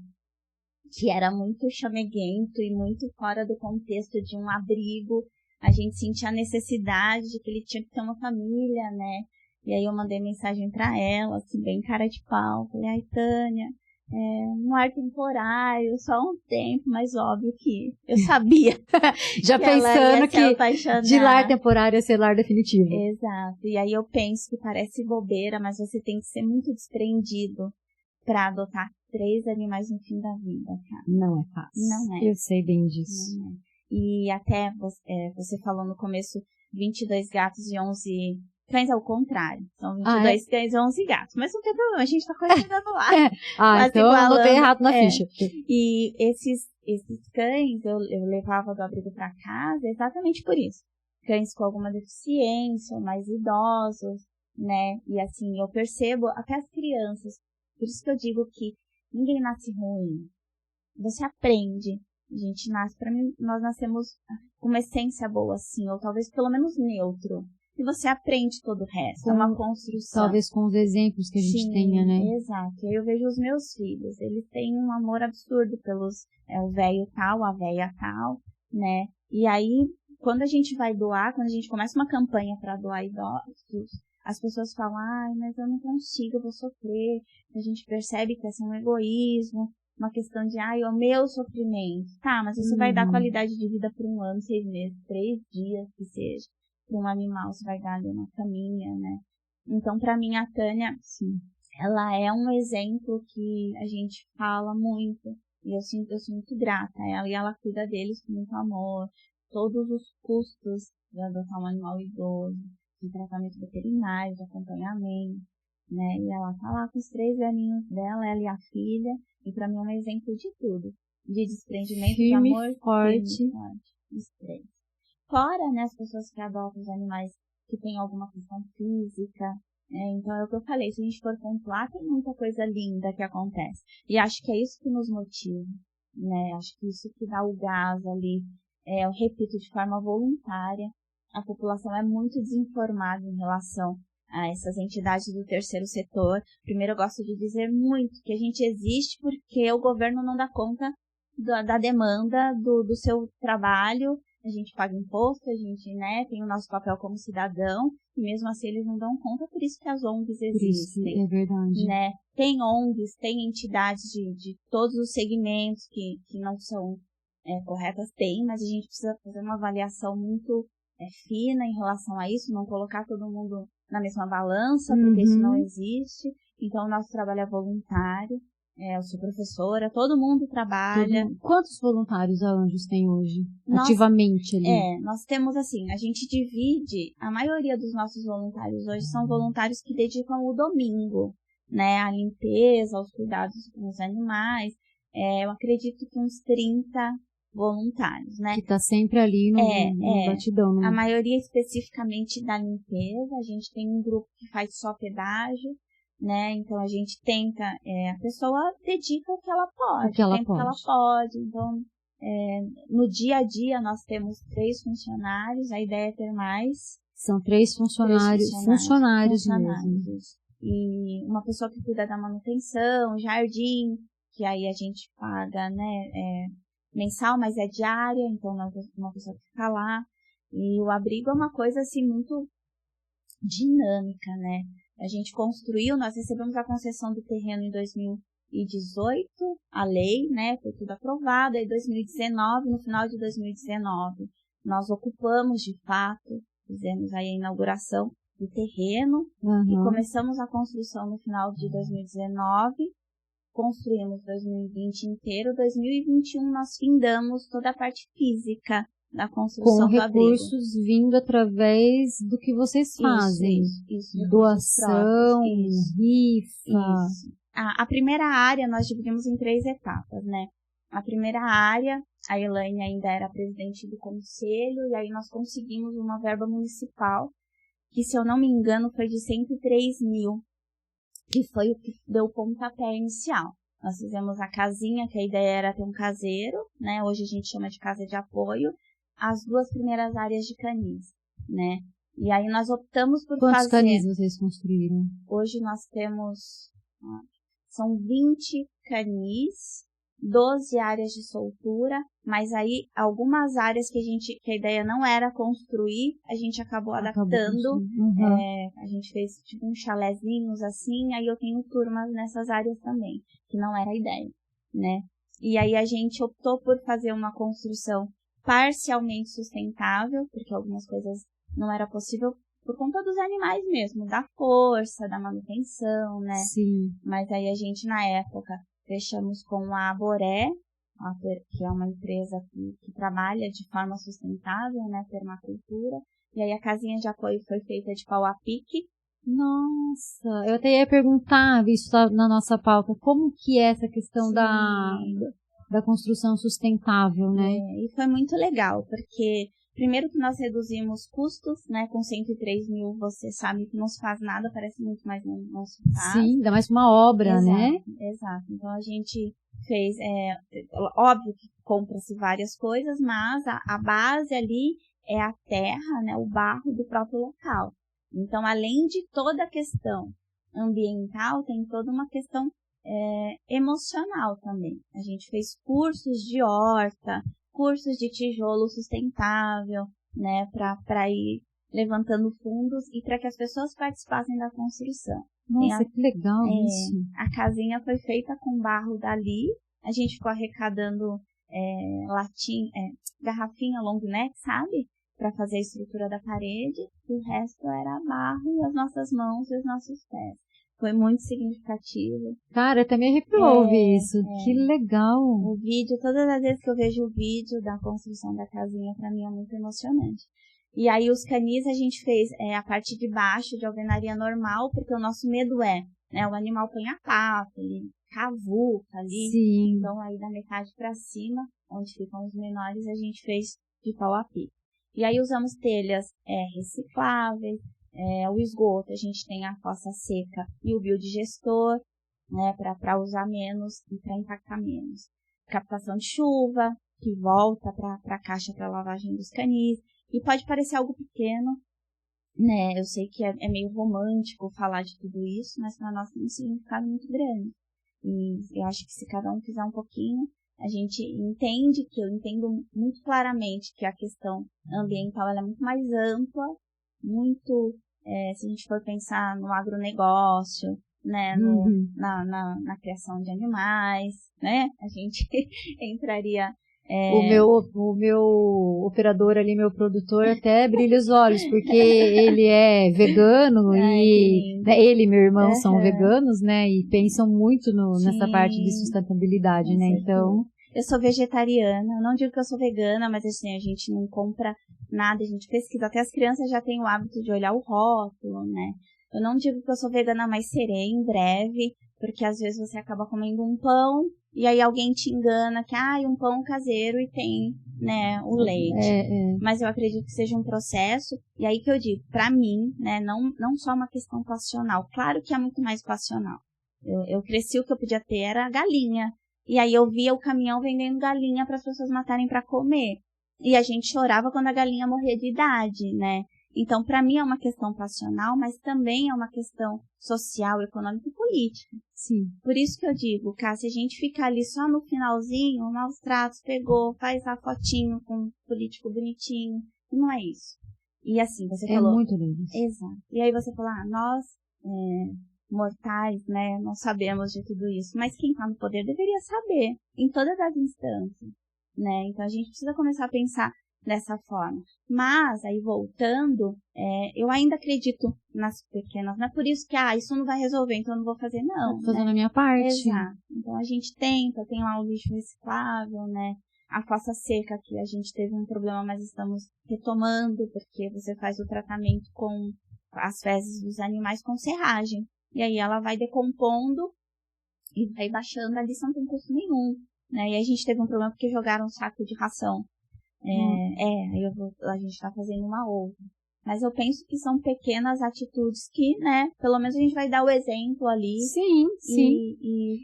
que era muito chameguento e muito fora do contexto de um abrigo. A gente sentia a necessidade de que ele tinha que ter uma família, né? E aí eu mandei mensagem pra ela, assim, bem cara de pau. Falei, ai, Tânia, um ar temporário, só um tempo, mas óbvio que eu sabia. Já que pensando que de lar temporário é ser lar definitivo. Exato. E aí eu penso que parece bobeira, mas você tem que ser muito desprendido pra adotar 3 animais no fim da vida, cara. Não é fácil. Não é. Eu sei bem disso. Não é. E até você falou no começo 22 gatos e 11 cães, ao contrário. São 22 cães e 11 gatos. Mas não tem problema, a gente tá quase chegando lá. Então eu anotei errado na ficha. E esses cães eu levava do abrigo pra casa exatamente por isso. Cães com alguma deficiência, mais idosos, né? E assim, eu percebo até as crianças. Por isso que eu digo que ninguém nasce ruim. Você aprende. A gente nasce, pra mim, nós nascemos com uma essência boa, assim, ou talvez pelo menos neutro. E você aprende todo o resto. É uma construção. Talvez com os exemplos que a gente tenha, né? Exato. Eu vejo os meus filhos. Eles têm um amor absurdo pelos o velho tal, a velha tal, né? E aí, quando a gente vai doar, quando a gente começa uma campanha para doar idosos, as pessoas falam, ai, mas eu não consigo, eu vou sofrer. A gente percebe que essa é um egoísmo, uma questão de, ai, o meu sofrimento. Tá, mas você vai dar qualidade de vida por 1 ano, 6 meses, 3 dias, que seja. Para um animal, você vai dar ali uma caminha, né? Então, para mim, a Tânia, ela é um exemplo que a gente fala muito. E eu sou muito grata a ela. E ela cuida deles com muito amor. Todos os custos de adotar um animal idoso, de tratamento veterinário, de acompanhamento, né? E ela tá lá com os 3 velhinhos dela, ela e a filha. E para mim é um exemplo de tudo. De desprendimento, de amor. Forte. Os 3. Fora, né, as pessoas que adotam os animais que têm alguma questão física. Então é o que eu falei, se a gente for pontuar, tem muita coisa linda que acontece. E acho que é isso que nos motiva, né? Acho que isso que dá o gás ali. Eu repito, de forma voluntária. A população é muito desinformada em relação a essas entidades do terceiro setor. Primeiro, eu gosto de dizer muito que a gente existe porque o governo não dá conta da demanda do seu trabalho. A gente paga imposto, a gente, né, tem o nosso papel como cidadão, e mesmo assim eles não dão conta, por isso que as ONGs existem. É verdade. Né? Tem ONGs, tem entidades de todos os segmentos que não são corretas, tem, mas a gente precisa fazer uma avaliação muito fina em relação a isso, não colocar todo mundo na mesma balança, porque isso não existe. Então, o nosso trabalho é voluntário. Eu sou professora, todo mundo trabalha. Quantos voluntários a Anjos tem hoje, ativamente ali? Nós temos assim, a gente divide, a maioria dos nossos voluntários hoje são voluntários que dedicam o domingo, né, à limpeza, aos cuidados com os animais. Eu acredito que uns 30 voluntários, né? Que tá sempre ali no batidão. A maioria especificamente da limpeza, a gente tem um grupo que faz só pedágio, né? Então a gente tenta, a pessoa dedica o que ela pode, o tempo que ela pode. Então, no dia a dia nós temos 3 funcionários, a ideia é ter mais. São 3 funcionários mesmo. E uma pessoa que cuida da manutenção, jardim, que aí a gente paga, né, mensal, mas é diária, então não é uma pessoa que fica lá. E o abrigo é uma coisa assim muito dinâmica, né? A gente construiu, nós recebemos a concessão do terreno em 2018, a lei, né, foi tudo aprovado. Aí 2019, no final de 2019, nós ocupamos de fato, fizemos aí a inauguração do terreno e começamos a construção no final de 2019, construímos 2020 inteiro, 2021 nós findamos toda a parte física da construção do abrigo. Com recursos vindo através do que vocês fazem. Isso, doação, rifa. Isso. A primeira área nós dividimos em 3 etapas, né? A primeira área, a Elaine ainda era presidente do conselho, e aí nós conseguimos uma verba municipal, que se eu não me engano foi de 103 mil, que foi o que deu o pontapé inicial. Nós fizemos a casinha, que a ideia era ter um caseiro, né? Hoje a gente chama de casa de apoio, as 2 primeiras áreas de canis, né? E aí nós optamos por fazer... Quantos canis vocês construíram? Hoje nós temos... São 20 canis, 12 áreas de soltura, mas aí algumas áreas que a ideia não era construir, a gente acabou adaptando. A gente fez tipo uns chalézinhos assim, aí eu tenho turmas nessas áreas também, que não era a ideia, né? E aí a gente optou por fazer uma construção parcialmente sustentável, porque algumas coisas não era possível por conta dos animais mesmo, da força, da manutenção, né? Sim. Mas aí a gente, na época, fechamos com a Aboré, que é uma empresa que trabalha de forma sustentável, né? Permacultura. E aí a casinha de apoio foi feita de pau a pique. Nossa, eu até ia perguntar, isso tá na nossa pauta, como que é essa questão da construção sustentável, né? E foi muito legal, porque primeiro que nós reduzimos custos, né? Com 103 mil, você sabe que não se faz nada, parece muito, mas não se faz. Sim, ainda mais uma obra, né? Exato. Então a gente fez, óbvio que compra-se várias coisas, mas a base ali é a terra, né? O barro do próprio local. Então, além de toda a questão ambiental, tem toda uma questão emocional também. A gente fez cursos de horta, cursos de tijolo sustentável, né, para ir levantando fundos e para que as pessoas participassem da construção. Nossa, que legal isso. A casinha foi feita com barro dali, a gente ficou arrecadando garrafinha long neck, sabe? Para fazer a estrutura da parede, e o resto era barro e as nossas mãos e os nossos pés. Foi muito significativo. Cara, até me arrepiou ouvir isso. Que legal. O vídeo, todas as vezes que eu vejo o vídeo da construção da casinha, pra mim é muito emocionante. E aí os canis a gente fez a parte de baixo de alvenaria normal, porque o nosso medo né, o animal põe a pata, ele cavuca ali. Sim. Então aí da metade pra cima, onde ficam os menores, a gente fez de pau a pique. E aí usamos telhas recicláveis. O esgoto, a gente tem a fossa seca e o biodigestor, né, para usar menos e para impactar menos. Captação de chuva, que volta para a caixa para lavagem dos canis. E pode parecer algo pequeno, né? Eu sei que é meio romântico falar de tudo isso, mas para nós tem um significado muito grande. E eu acho que se cada um fizer um pouquinho, a gente entende, que eu entendo muito claramente que a questão ambiental ela é muito mais ampla, muito, se a gente for pensar no agronegócio, né, na criação de animais, né, a gente entraria... O meu operador ali, meu produtor, até brilha os olhos, porque ele é vegano e né, ele e meu irmão são veganos, né, e pensam muito nessa parte de sustentabilidade, né, então... Eu sou vegetariana, eu não digo que eu sou vegana, mas assim, a gente não compra nada, a gente pesquisa, até as crianças já têm o hábito de olhar o rótulo, né. Eu não digo que eu sou vegana, mas serei em breve, porque às vezes você acaba comendo um pão, e aí alguém te engana que, um pão caseiro e tem, né, o leite. Mas eu acredito que seja um processo, e aí que eu digo, pra mim, né, não só uma questão passional, claro que é muito mais passional. Eu cresci, o que eu podia ter era galinha, e aí eu via o caminhão vendendo galinha para as pessoas matarem para comer. E a gente chorava quando a galinha morria de idade, né? Então, para mim é uma questão passional, mas também é uma questão social, econômica e política. Sim. Por isso que eu digo, se a gente ficar ali só no finalzinho, maus tratos, pegou, faz a fotinho com um político bonitinho, não é isso. E assim, você falou... É muito lindo. Exato. E aí você falou, nós, mortais, né, não sabemos de tudo isso, mas quem está no poder deveria saber, em todas as instâncias, né? Então a gente precisa começar a pensar dessa forma. Mas, aí voltando, eu ainda acredito nas pequenas. Não é por isso que, isso não vai resolver, então eu não vou fazer, não. Tô fazendo a minha parte. Exato. Então a gente tem lá o lixo reciclável, né? A fossa seca, que a gente teve um problema, mas estamos retomando, porque você faz o tratamento com as fezes dos animais com serragem. E aí ela vai decompondo e vai baixando ali, não tem custo nenhum, né? E aí a gente teve um problema porque jogaram um saco de ração. A gente tá fazendo uma outra. Mas eu penso que são pequenas atitudes que, né, pelo menos a gente vai dar o exemplo ali. Sim.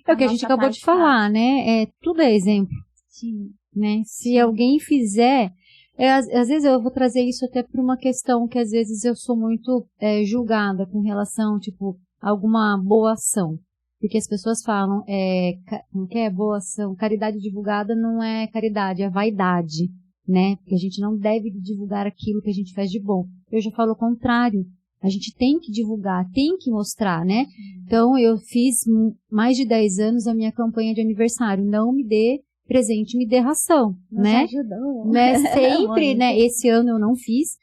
É o que a gente acabou de falar, né? Tudo é exemplo. Sim. Né? Se alguém fizer... às vezes eu vou trazer isso até por uma questão que às vezes eu sou muito julgada com relação, tipo, a alguma boa ação. Porque as pessoas falam, não quer boa ação, caridade divulgada não é caridade, é vaidade. Né? Porque a gente não deve divulgar aquilo que a gente faz de bom. Eu já falo o contrário. A gente tem que divulgar, tem que mostrar, né? Então, eu fiz mais de 10 anos a minha campanha de aniversário. Não me dê presente, me dê ração, nos né? Ajudou. Né? Sempre, né? Esse ano eu não fiz.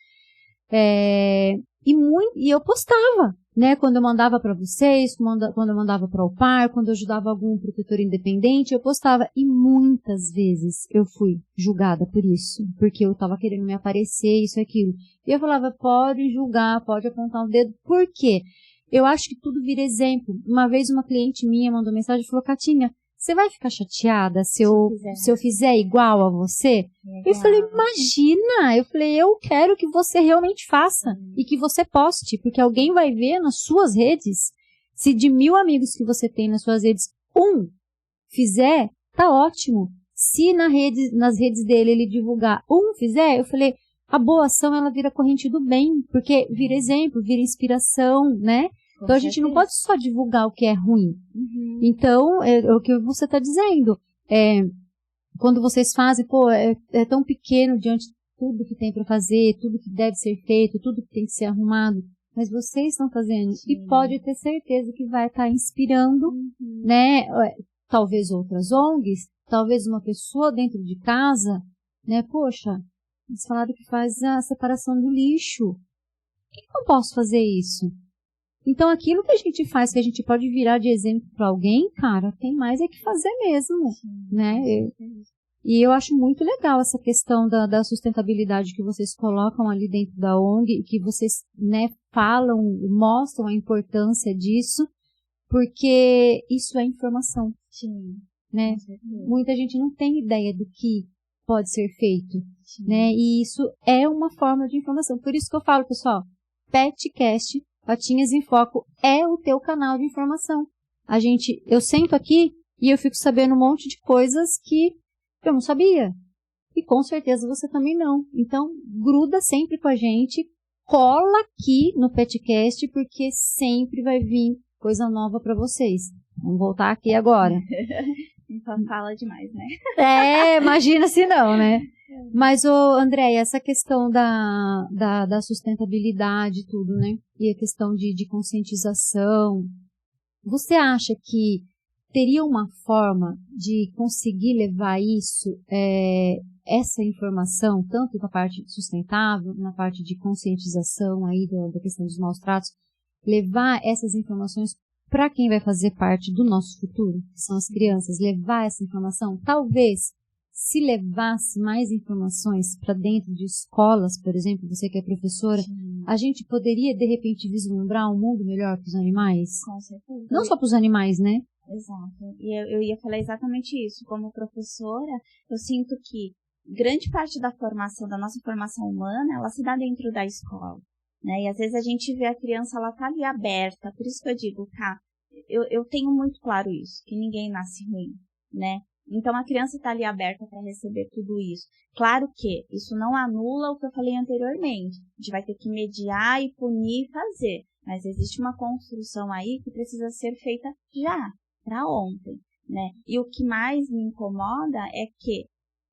E eu postava, né? Quando eu mandava para vocês, quando eu mandava para o par, quando eu ajudava algum protetor independente, eu postava. E muitas vezes eu fui julgada por isso, porque eu estava querendo me aparecer, isso e aquilo. E eu falava, pode julgar, pode apontar o dedo. Por quê? Eu acho que tudo vira exemplo. Uma vez uma cliente minha mandou mensagem e falou, Catinha, você vai ficar chateada se eu fizer igual a você? Legal. Eu falei, imagina! Eu falei, eu quero que você realmente faça e que você poste, porque alguém vai ver nas suas redes. Se de 1000 amigos que você tem nas suas redes, um fizer, tá ótimo. Se nas redes dele ele divulgar, um fizer, eu falei, a boa ação ela vira corrente do bem, porque vira exemplo, vira inspiração, né? Então, a gente não pode só divulgar o que é ruim. Então, é o que você está dizendo. Quando vocês fazem, é tão pequeno diante de tudo que tem para fazer, tudo que deve ser feito, tudo que tem que ser arrumado. Mas vocês estão fazendo. Sim. E pode ter certeza que vai estar inspirando, né? Talvez outras ONGs, talvez uma pessoa dentro de casa, né? Poxa, eles falaram que faz a separação do lixo. Por que eu não posso fazer isso? Então, aquilo que a gente faz, que a gente pode virar de exemplo para alguém, cara, tem mais que fazer mesmo, né? E eu acho muito legal essa questão da sustentabilidade que vocês colocam ali dentro da ONG e que vocês, né, falam, mostram a importância disso, porque isso é informação. Sim. Né? Muita gente não tem ideia do que pode ser feito, né? E isso é uma forma de informação. Por isso que eu falo, pessoal, Petcast, Patinhas em Foco, é o teu canal de informação. Eu sento aqui e eu fico sabendo um monte de coisas que eu não sabia. E com certeza você também não. Então, gruda sempre com a gente, cola aqui no Petcast, porque sempre vai vir coisa nova para vocês. Vamos voltar aqui agora. Então fala demais, né? Imagina se não, né? Mas, Andréia, essa questão da sustentabilidade e tudo, né? E a questão de conscientização, você acha que teria uma forma de conseguir levar isso, essa informação, tanto na parte sustentável, na parte de conscientização aí da questão dos maus tratos, levar essas informações para quem vai fazer parte do nosso futuro, que são as crianças, levar essa informação? Talvez, se levasse mais informações para dentro de escolas, por exemplo, você que é professora, a gente poderia, de repente, vislumbrar um mundo melhor para os animais? Com certeza. Não só para os animais, né? Exato. E eu ia falar exatamente isso. Como professora, eu sinto que grande parte da formação, da nossa formação humana, ela se dá dentro da escola. Né? E às vezes a gente vê a criança, ela tá ali aberta. Por isso que eu digo, eu tenho muito claro isso, que ninguém nasce ruim, né? Então a criança está ali aberta para receber tudo isso. Claro que isso não anula o que eu falei anteriormente. A gente vai ter que mediar e punir e fazer. Mas existe uma construção aí que precisa ser feita já, para ontem, né? E o que mais me incomoda é que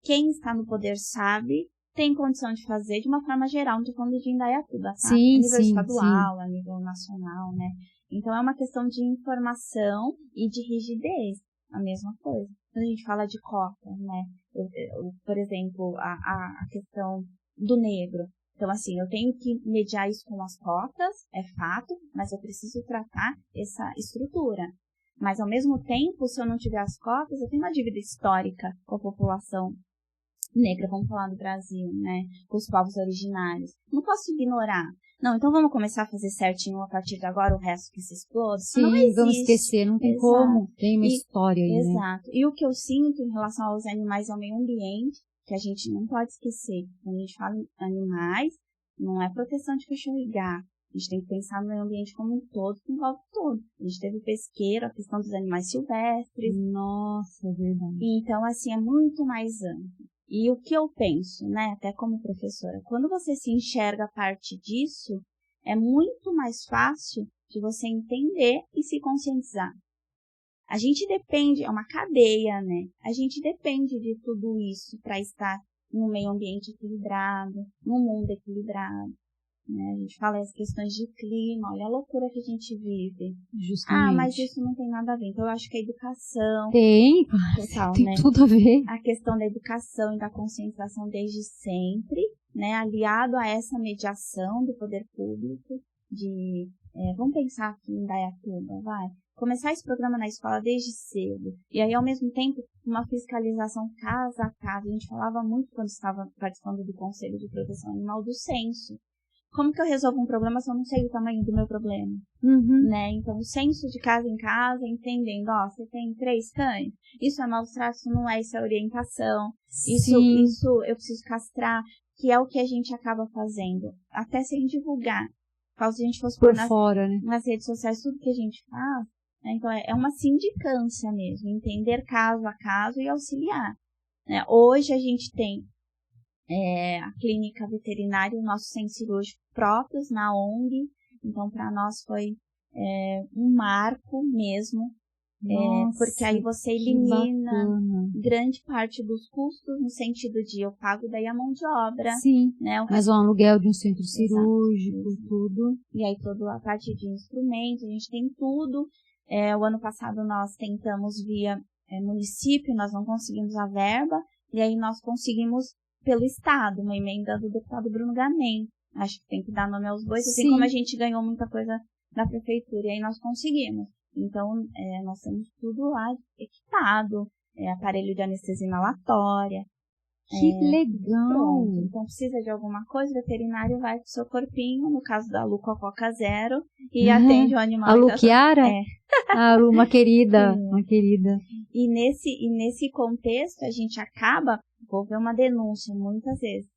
quem está no poder sabe, tem condição de fazer de uma forma geral, não estou falando de Indaiatuba, tá? Sim, a nível estadual, sim. a nível nacional, né? Então é uma questão de informação e de rigidez, a mesma coisa. Quando a gente fala de cota, né? Por exemplo, a questão do negro. Então, assim, eu tenho que mediar isso com as cotas, é fato, mas eu preciso tratar essa estrutura. Mas, ao mesmo tempo, se eu não tiver as cotas, eu tenho uma dívida histórica com a população negra, vamos falar do Brasil, né? Com os povos originários. Não posso ignorar. Não, então vamos começar a fazer certinho a partir de agora, o resto que se explode. Sim, não existe. Vamos esquecer, não tem como. Tem uma história aí, né? Exato. E o que eu sinto em relação aos animais e ao meio ambiente, que a gente não pode esquecer. Quando a gente fala em animais, não é proteção de cachorro e gato. A gente tem que pensar no meio ambiente como um todo, que envolve tudo. A gente teve o pesqueiro, a questão dos animais silvestres. Nossa, é verdade. Então, assim, é muito mais amplo. E o que eu penso, né, até como professora, quando você se enxerga a parte disso, é muito mais fácil de você entender e se conscientizar. A gente depende, é uma cadeia, né? A gente depende de tudo isso para estar num meio ambiente equilibrado, num mundo equilibrado. Né? A gente fala as questões de clima, olha a loucura que a gente vive. Justamente. Mas isso não tem nada a ver. Então, eu acho que a educação... Tem, total, tem né? tudo a ver. A questão da educação e da conscientização desde sempre, né? Aliado a essa mediação do poder público, vamos pensar aqui em Indaiatuba, vai. Começar esse programa na escola desde cedo. E aí, ao mesmo tempo, uma fiscalização casa a casa. A gente falava muito quando estava participando do Conselho de Proteção Animal do censo. Como que eu resolvo um problema se eu não sei o tamanho do meu problema? Né? Então, o censo de casa em casa, entendendo, você tem 3 cães, isso é maus tratos, isso não é, isso é orientação, isso eu preciso castrar, que é o que a gente acaba fazendo, até sem divulgar. Caso a gente fosse por fora, né? Nas redes sociais, tudo que a gente faz, né? Então é uma sindicância mesmo, entender caso a caso e auxiliar. Né? Hoje a gente tem a clínica veterinária, o nosso centro cirúrgico próprios na ONG. Então, para nós foi um marco mesmo, porque aí você elimina grande parte dos custos, no sentido de eu pago daí a mão de obra. Sim, né? Mas o aluguel de um centro cirúrgico, tudo. E aí toda a parte de instrumentos, a gente tem tudo. O ano passado nós tentamos via município, nós não conseguimos a verba, e aí nós conseguimos pelo Estado, uma emenda do deputado Bruno Ganem. Acho que tem que dar nome aos bois, assim como a gente ganhou muita coisa da prefeitura, e aí nós conseguimos. Então, nós temos tudo lá equipado, aparelho de anestesia inalatória. Que legal! Pronto. Então, precisa de alguma coisa, o veterinário vai com o seu corpinho, no caso da Lu, com a Coca Zero, e atende o animal. A Lu Chiara? A Lu, uma querida, uma querida. E nesse contexto, a gente acaba, vou ver uma denúncia muitas vezes.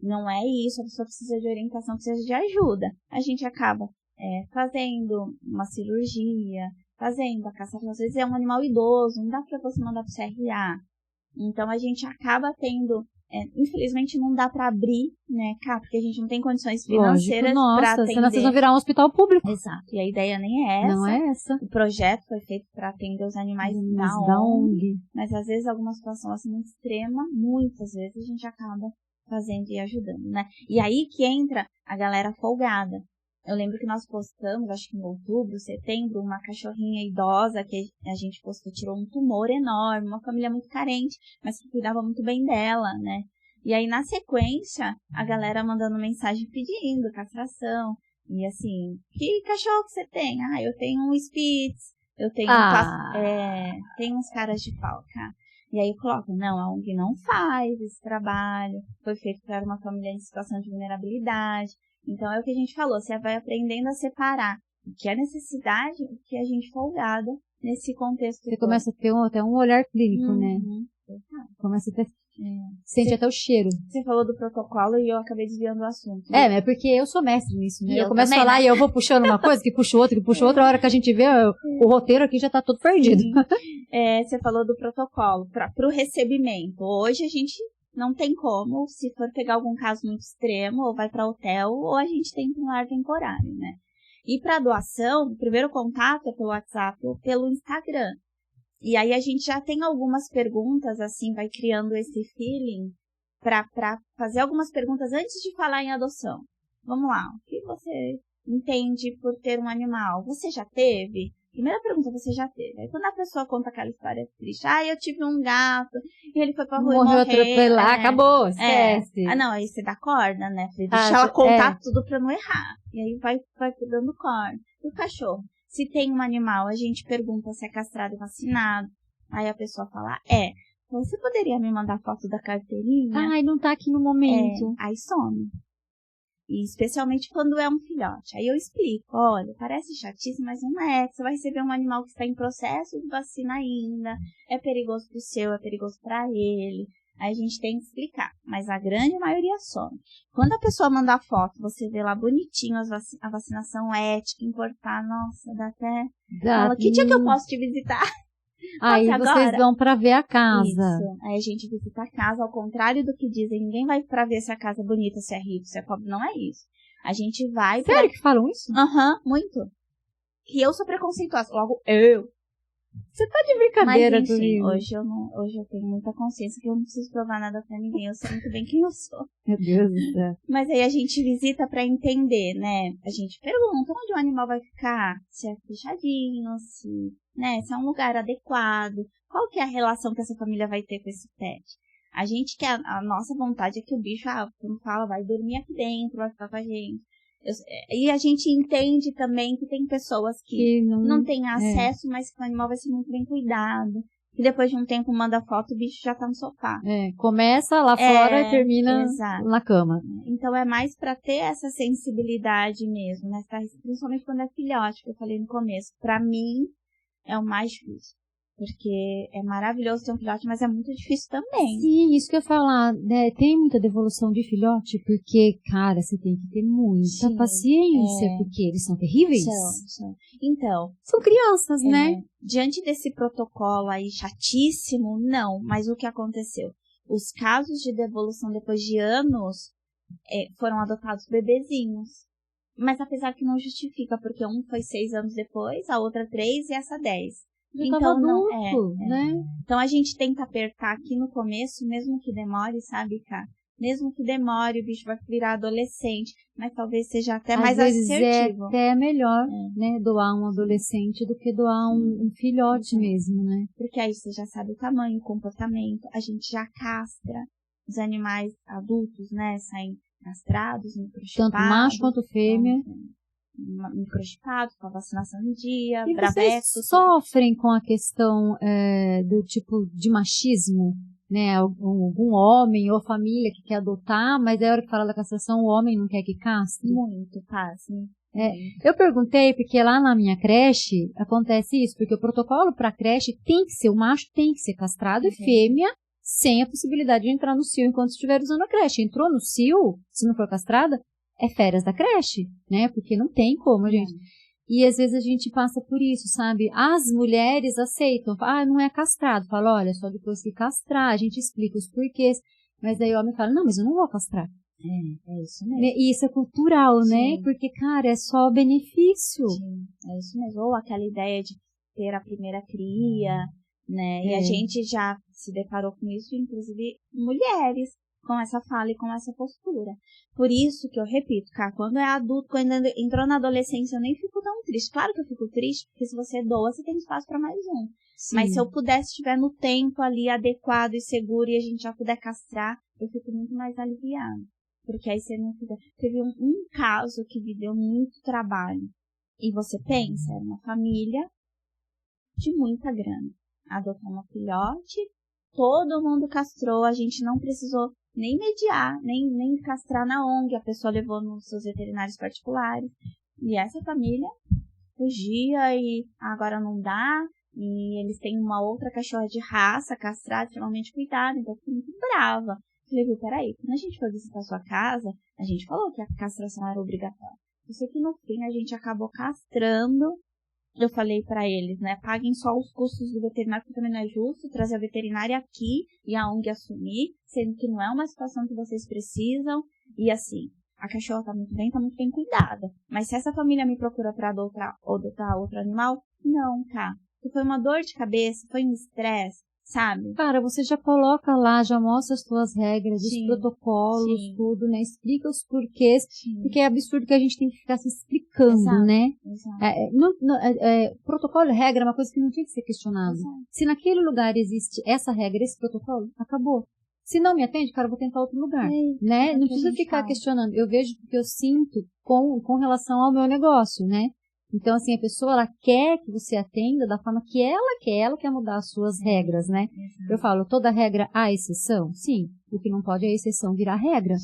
Não é isso, a pessoa precisa de orientação, precisa de ajuda. A gente acaba fazendo uma cirurgia, fazendo a castração. Às vezes é um animal idoso, não dá para você mandar para o CRA. Então, a gente acaba tendo infelizmente não dá para abrir, né, Cá, porque a gente não tem condições financeiras para atender. Senão vocês vão virar um hospital público. Exato, e a ideia nem é essa. Não é essa. O projeto foi feito para atender os animais da ONG. Mas às vezes alguma situação assim muito extrema, muitas vezes a gente acaba fazendo e ajudando, né? E aí que entra a galera folgada. Eu lembro que nós postamos, acho que em outubro, setembro, uma cachorrinha idosa que a gente postou, tirou um tumor enorme, uma família muito carente, mas que cuidava muito bem dela, né? E aí, na sequência, a galera mandando mensagem pedindo castração. E assim, que cachorro que você tem? Ah, eu tenho um Spitz, eu tenho tenho uns caras de pau, cara. E aí eu coloco, não, a ONG não faz esse trabalho, foi feito para uma família em situação de vulnerabilidade. Então, é o que a gente falou, você vai aprendendo a separar o que é necessidade, o que é gente folgada nesse contexto. Você começa a ter até um olhar clínico, né? Começa a ter... Sente até o cheiro. Você falou do protocolo e eu acabei desviando o assunto. É porque eu sou mestre nisso, né? Eu começo a falar e eu vou puxando uma coisa, que puxa outra, a hora que a gente vê, o roteiro aqui já tá todo perdido. Você falou do protocolo pro recebimento. Hoje a gente não tem como, se for pegar algum caso muito extremo, ou vai para hotel, ou a gente tem um lar temporário, né? E para doação, o primeiro contato é pelo WhatsApp ou pelo Instagram. E aí a gente já tem algumas perguntas, assim, vai criando esse feeling para fazer algumas perguntas antes de falar em adoção. Vamos lá, o que você entende por ter um animal? Você já teve? Primeira pergunta, você já teve? Aí quando a pessoa conta aquela história triste, eu tive um gato, e ele foi pra rua e morreu. Atropelar, acabou, esquece. Não, aí você dá corda, né? Deixa ela contar tudo pra não errar. E aí vai dando corda. E o cachorro? Se tem um animal, a gente pergunta se é castrado e vacinado. Aí a pessoa fala, então você poderia me mandar foto da carteirinha? Ai, não tá aqui no momento. Aí some. E especialmente quando é um filhote. Aí eu explico, olha, parece chatice, mas não é. Você vai receber um animal que está em processo de vacina ainda. É perigoso pro seu, é perigoso para ele. Aí a gente tem que explicar. Mas a grande maioria some. Quando a pessoa manda foto, você vê lá bonitinho a vacinação ética, importar. Nossa, dá até... Fala, que dia que eu posso te visitar? Aí vocês vão para ver a casa. Isso. Aí a gente visita a casa, ao contrário do que dizem, ninguém vai para ver se a casa é bonita, se é rico, se é pobre, não é isso. A gente vai... Sério que falam isso? Muito. Que eu sou preconceituosa, logo eu. Você tá de brincadeira, mas, enfim, comigo. Hoje eu tenho muita consciência que eu não preciso provar nada pra ninguém, eu sei muito bem quem eu sou. Meu Deus do céu. Mas aí a gente visita pra entender, né? A gente pergunta onde o animal vai ficar, se é fechadinho, se é um lugar adequado, qual que é a relação que essa família vai ter com esse pet. A gente quer, a nossa vontade é que o bicho, quando fala, vai dormir aqui dentro, vai ficar com a gente. E a gente entende também que tem pessoas que não têm acesso, mas que o animal vai ser muito bem cuidado. E depois de um tempo manda foto, o bicho já tá no sofá. Começa lá fora e termina na cama. Então é mais pra ter essa sensibilidade mesmo, né? Principalmente quando é filhote, que eu falei no começo. Pra mim, é o mais difícil. Porque é maravilhoso ter um filhote, mas é muito difícil também. Sim, isso que eu ia falar, né? Tem muita devolução de filhote, porque, cara, você tem que ter muita paciência, porque eles são terríveis. São. Então, são crianças, né? Diante desse protocolo aí chatíssimo, não. Mas o que aconteceu? Os casos de devolução depois de anos foram adotados bebezinhos. Mas apesar que não justifica, porque um foi 6 anos depois, a outra 3 e essa 10. Então, adulto, né? Então a gente tenta apertar aqui no começo, mesmo que demore, sabe, Cá? Mesmo que demore, o bicho vai virar adolescente, mas talvez seja até mais assertivo. É até melhor, né, doar um adolescente do que doar um filhote mesmo, né? Porque aí você já sabe o tamanho, o comportamento, a gente já castra os animais adultos, né, saem castrados, microchipados. Tanto macho quanto fêmea. Microchipados, com a vacinação em dia, e bravetos. Vocês sofrem com a questão do tipo de machismo, né? Algum homem ou família que quer adotar, mas aí a hora que fala da castração, o homem não quer que castre? Muito, fácil. Eu perguntei porque lá na minha creche acontece isso, porque o protocolo para creche tem que ser, o macho tem que ser castrado e fêmea sem a possibilidade de entrar no cio enquanto estiver usando a creche. Entrou no cio, se não for castrada, é férias da creche, né? Porque não tem como, gente. E às vezes a gente passa por isso, sabe? As mulheres aceitam, não é castrado. Fala, olha, só depois que castrar, a gente explica os porquês. Mas daí o homem fala, não, mas eu não vou castrar. É isso mesmo. E isso é cultural, Sim. né? Porque, cara, é só benefício. Sim, é isso mesmo. Ou aquela ideia de ter a primeira cria, né? E a gente já se deparou com isso, inclusive mulheres, com essa fala e com essa postura. Por isso que eu repito, cara, quando é adulto, quando entrou na adolescência, eu nem fico tão triste. Claro que eu fico triste, porque se você doa, você tem espaço para mais um. Sim. Mas se eu pudesse estiver no tempo ali adequado e seguro e a gente já puder castrar, eu fico muito mais aliviada. Porque aí você não fica... Teve um caso que me deu muito trabalho. E você pensa, era uma família de muita grana. Adotou uma filhote, todo mundo castrou, a gente não precisou nem mediar, nem castrar na ONG, a pessoa levou nos seus veterinários particulares. E essa família fugia e agora não dá, e eles têm uma outra cachorra de raça castrada, extremamente cuidada, então eu fiquei muito brava. Falei, viu, peraí, quando a gente foi visitar a sua casa, a gente falou que a castração era obrigatória. Eu sei que no fim a gente acabou castrando. Eu falei pra eles, né, paguem só os custos do veterinário, porque também não é justo trazer a veterinária aqui e a ONG assumir, sendo que não é uma situação que vocês precisam. E assim, a cachorra tá muito bem cuidada. Mas se essa família me procura pra adotar outro animal, não, tá. Porque foi uma dor de cabeça, foi um estresse. Sabe? Cara, você já coloca lá, já mostra as tuas regras, os protocolos, tudo, né? Explica os porquês, porque é absurdo que a gente tem que ficar se explicando, né? Exato. Protocolo, regra, é uma coisa que não tinha que ser questionado. Exato. Se naquele lugar existe essa regra, esse protocolo, acabou. Se não me atende, cara, eu vou tentar outro lugar, né? Não precisa ficar questionando. Eu vejo porque eu sinto com relação ao meu negócio, né? Então, assim, a pessoa, ela quer que você atenda da forma que ela quer mudar as suas regras, né? Uhum. Eu falo, toda regra há exceção? Sim. O que não pode é a exceção virar regra,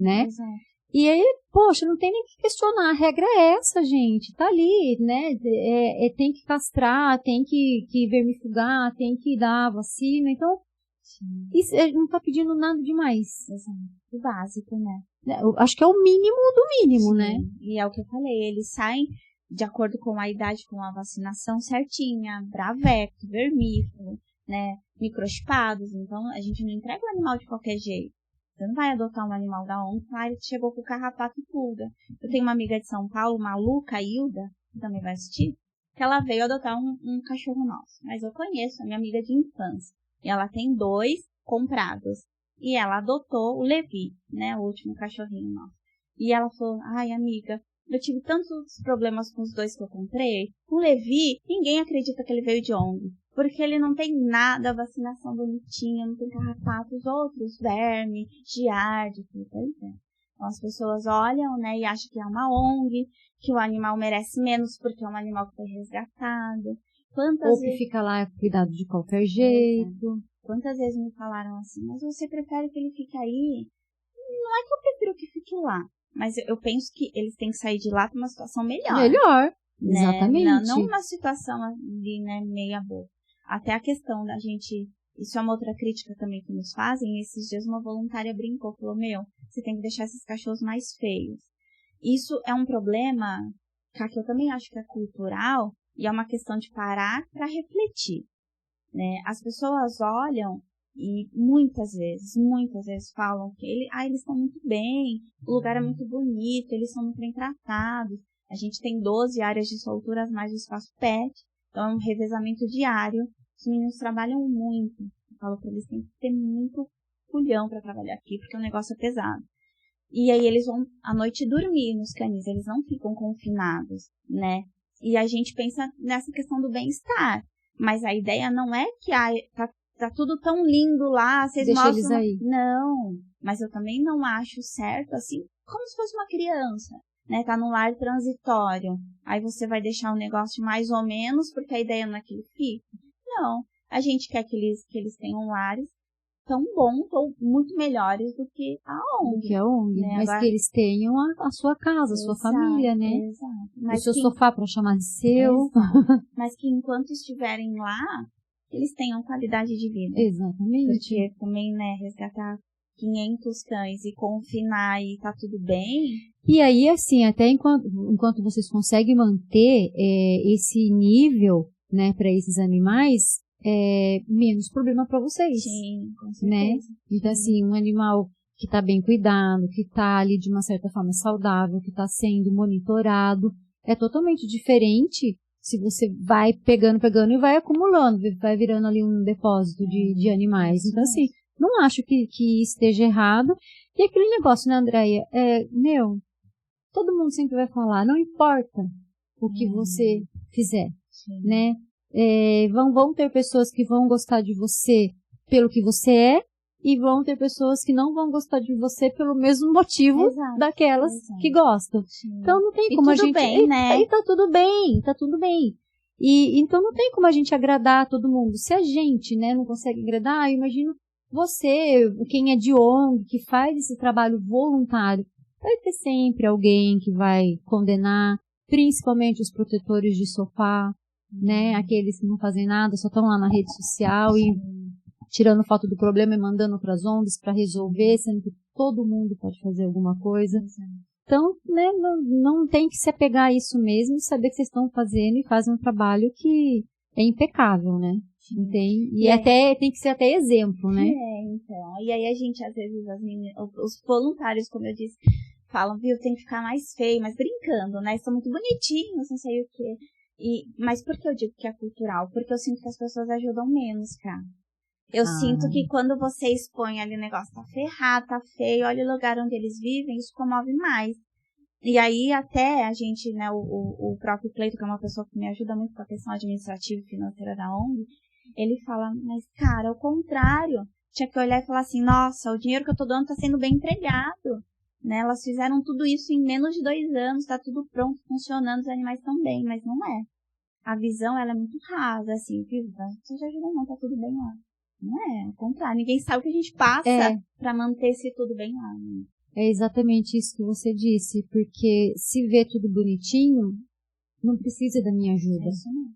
né? Exato. E aí, poxa, não tem nem que questionar, a regra é essa, gente, tá ali, né? Tem que castrar, tem que vermifugar, tem que dar vacina, então, isso não tá pedindo nada demais. Exato. O básico, né? Eu acho que é o mínimo do mínimo, né? E é o que eu falei, eles saem de acordo com a idade, com a vacinação certinha, Bravecto, vermífugo, né, microchipados. Então, a gente não entrega o animal de qualquer jeito. Você não vai adotar um animal da ONG, ele chegou com carrapato e pulga. Eu tenho uma amiga de São Paulo, maluca, a Hilda, que também vai assistir, que ela veio adotar um cachorro nosso. Mas eu conheço, a minha amiga de infância. E ela tem 2 comprados. E ela adotou o Levi, né, o último cachorrinho nosso. E ela falou, ai, amiga, eu tive tantos problemas com os 2 que eu comprei. O Levi, ninguém acredita que ele veio de ONG. Porque ele não tem nada, vacinação bonitinha, não tem carrapato, os outros, verme, giardia, tudo. Então as pessoas olham, né, e acham que é uma ONG, que o animal merece menos porque é um animal que foi resgatado. Ou que fica lá cuidado de qualquer jeito. Quantas vezes me falaram assim, mas você prefere que ele fique aí? Não é que eu prefiro que fique lá. Mas eu penso que eles têm que sair de lá para uma situação melhor. Melhor, né? Exatamente. Não uma situação ali, né, meia boca. Até a questão da gente... Isso é uma outra crítica também que nos fazem. Esses dias uma voluntária brincou, falou, você tem que deixar esses cachorros mais feios. Isso é um problema que eu também acho que é cultural e é uma questão de parar para refletir. Né? As pessoas olham e muitas vezes falam que eles estão muito bem, o lugar é muito bonito, eles são muito bem tratados. A gente tem 12 áreas de solturas mais o espaço pet, então é um revezamento diário. Os meninos trabalham muito. Eu falo para eles, tem que ter muito culhão para trabalhar aqui, porque o negócio é pesado. E aí eles vão à noite dormir nos canis, eles não ficam confinados, né? E a gente pensa nessa questão do bem-estar. Mas a ideia não é que tá tudo tão lindo lá, vocês deixa mostram... eles aí. Não, mas eu também não acho certo, assim, como se fosse uma criança, né? Tá num lar transitório. Aí você vai deixar o negócio mais ou menos, porque a ideia não é que ele fique. Não, a gente quer que eles tenham lares tão bons ou muito melhores do que a ONG. Né? Mas agora, que eles tenham a sua casa, a sua família, né? Exato. Mas o seu sofá para chamar de seu. Mas que enquanto estiverem lá, eles tenham qualidade de vida. Exatamente. Porque também, né, resgatar 500 cães e confinar e tá tudo bem. E aí, assim, até enquanto vocês conseguem manter esse nível, né, para esses animais, menos problema para vocês. Sim, com certeza. Né? Então, assim, um animal que está bem cuidado, que está ali de uma certa forma saudável, que está sendo monitorado, é totalmente diferente se você vai pegando e vai acumulando, vai virando ali um depósito de animais. Então, assim, não acho que esteja errado. E aquele negócio, né, Andréia? Todo mundo sempre vai falar, não importa o que você fizer, né? Vão ter pessoas que vão gostar de você pelo que você é, e vão ter pessoas que não vão gostar de você pelo mesmo motivo daquelas que gostam. Sim. Então não tem como a gente... Bem, né? E tá tudo bem. E então não tem como a gente agradar todo mundo. Se a gente, né, não consegue agradar, eu imagino você, quem é de ONG, que faz esse trabalho voluntário, vai ter sempre alguém que vai condenar, principalmente os protetores de sofá, né? Aqueles que não fazem nada, só estão lá na rede social e tirando foto do problema e mandando para as ONGs para resolver, sendo que todo mundo pode fazer alguma coisa. Então, né, não tem que se apegar a isso mesmo e saber que vocês estão fazendo e fazem um trabalho que é impecável, né? E até tem que ser até exemplo, né? Então. E aí a gente, às vezes, os voluntários, como eu disse, falam, viu, tem que ficar mais feio, mas brincando, né? São muito bonitinhos, não sei o quê. Mas por que eu digo que é cultural? Porque eu sinto que as pessoas ajudam menos, cara. Eu sinto que quando você expõe ali o negócio, tá ferrado, tá feio, olha o lugar onde eles vivem, isso comove mais. E aí até a gente, né, o próprio Cleito, que é uma pessoa que me ajuda muito com a questão administrativa e financeira da ONG, ele fala, mas cara, ao contrário, tinha que olhar e falar assim, nossa, o dinheiro que eu tô dando tá sendo bem empregado. Né, elas fizeram tudo isso em menos de 2 anos, tá tudo pronto, funcionando, os animais estão bem, mas não é. A visão, ela é muito rasa, assim, viu? Você já ajuda não, tá tudo bem lá. Não é, ao contrário, ninguém sabe o que a gente passa pra manter esse tudo bem lá. Né? É exatamente isso que você disse, porque se vê tudo bonitinho, não precisa da minha ajuda. É isso mesmo.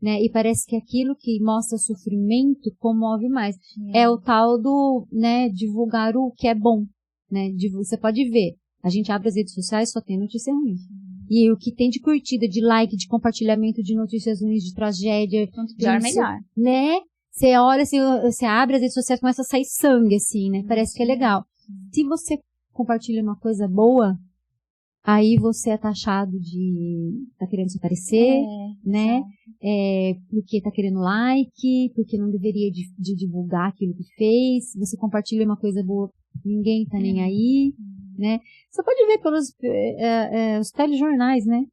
Né? E parece que aquilo que mostra sofrimento comove mais. É o tal do, né, divulgar o que é bom. Né? Você pode ver, a gente abre as redes sociais, só tem notícia ruim. E o que tem de curtida, de like, de compartilhamento de notícias ruins, de tragédia. Quanto pior, melhor. Né? Você olha, você abre as redes sociais, começa a sair sangue, assim, né? Parece que é legal. Se você compartilha uma coisa boa, aí você é taxado de tá querendo se aparecer, né? Porque tá querendo like, porque não deveria de divulgar aquilo que fez. Se você compartilha uma coisa boa, ninguém tá nem aí, né? Você pode ver pelos os telejornais, né?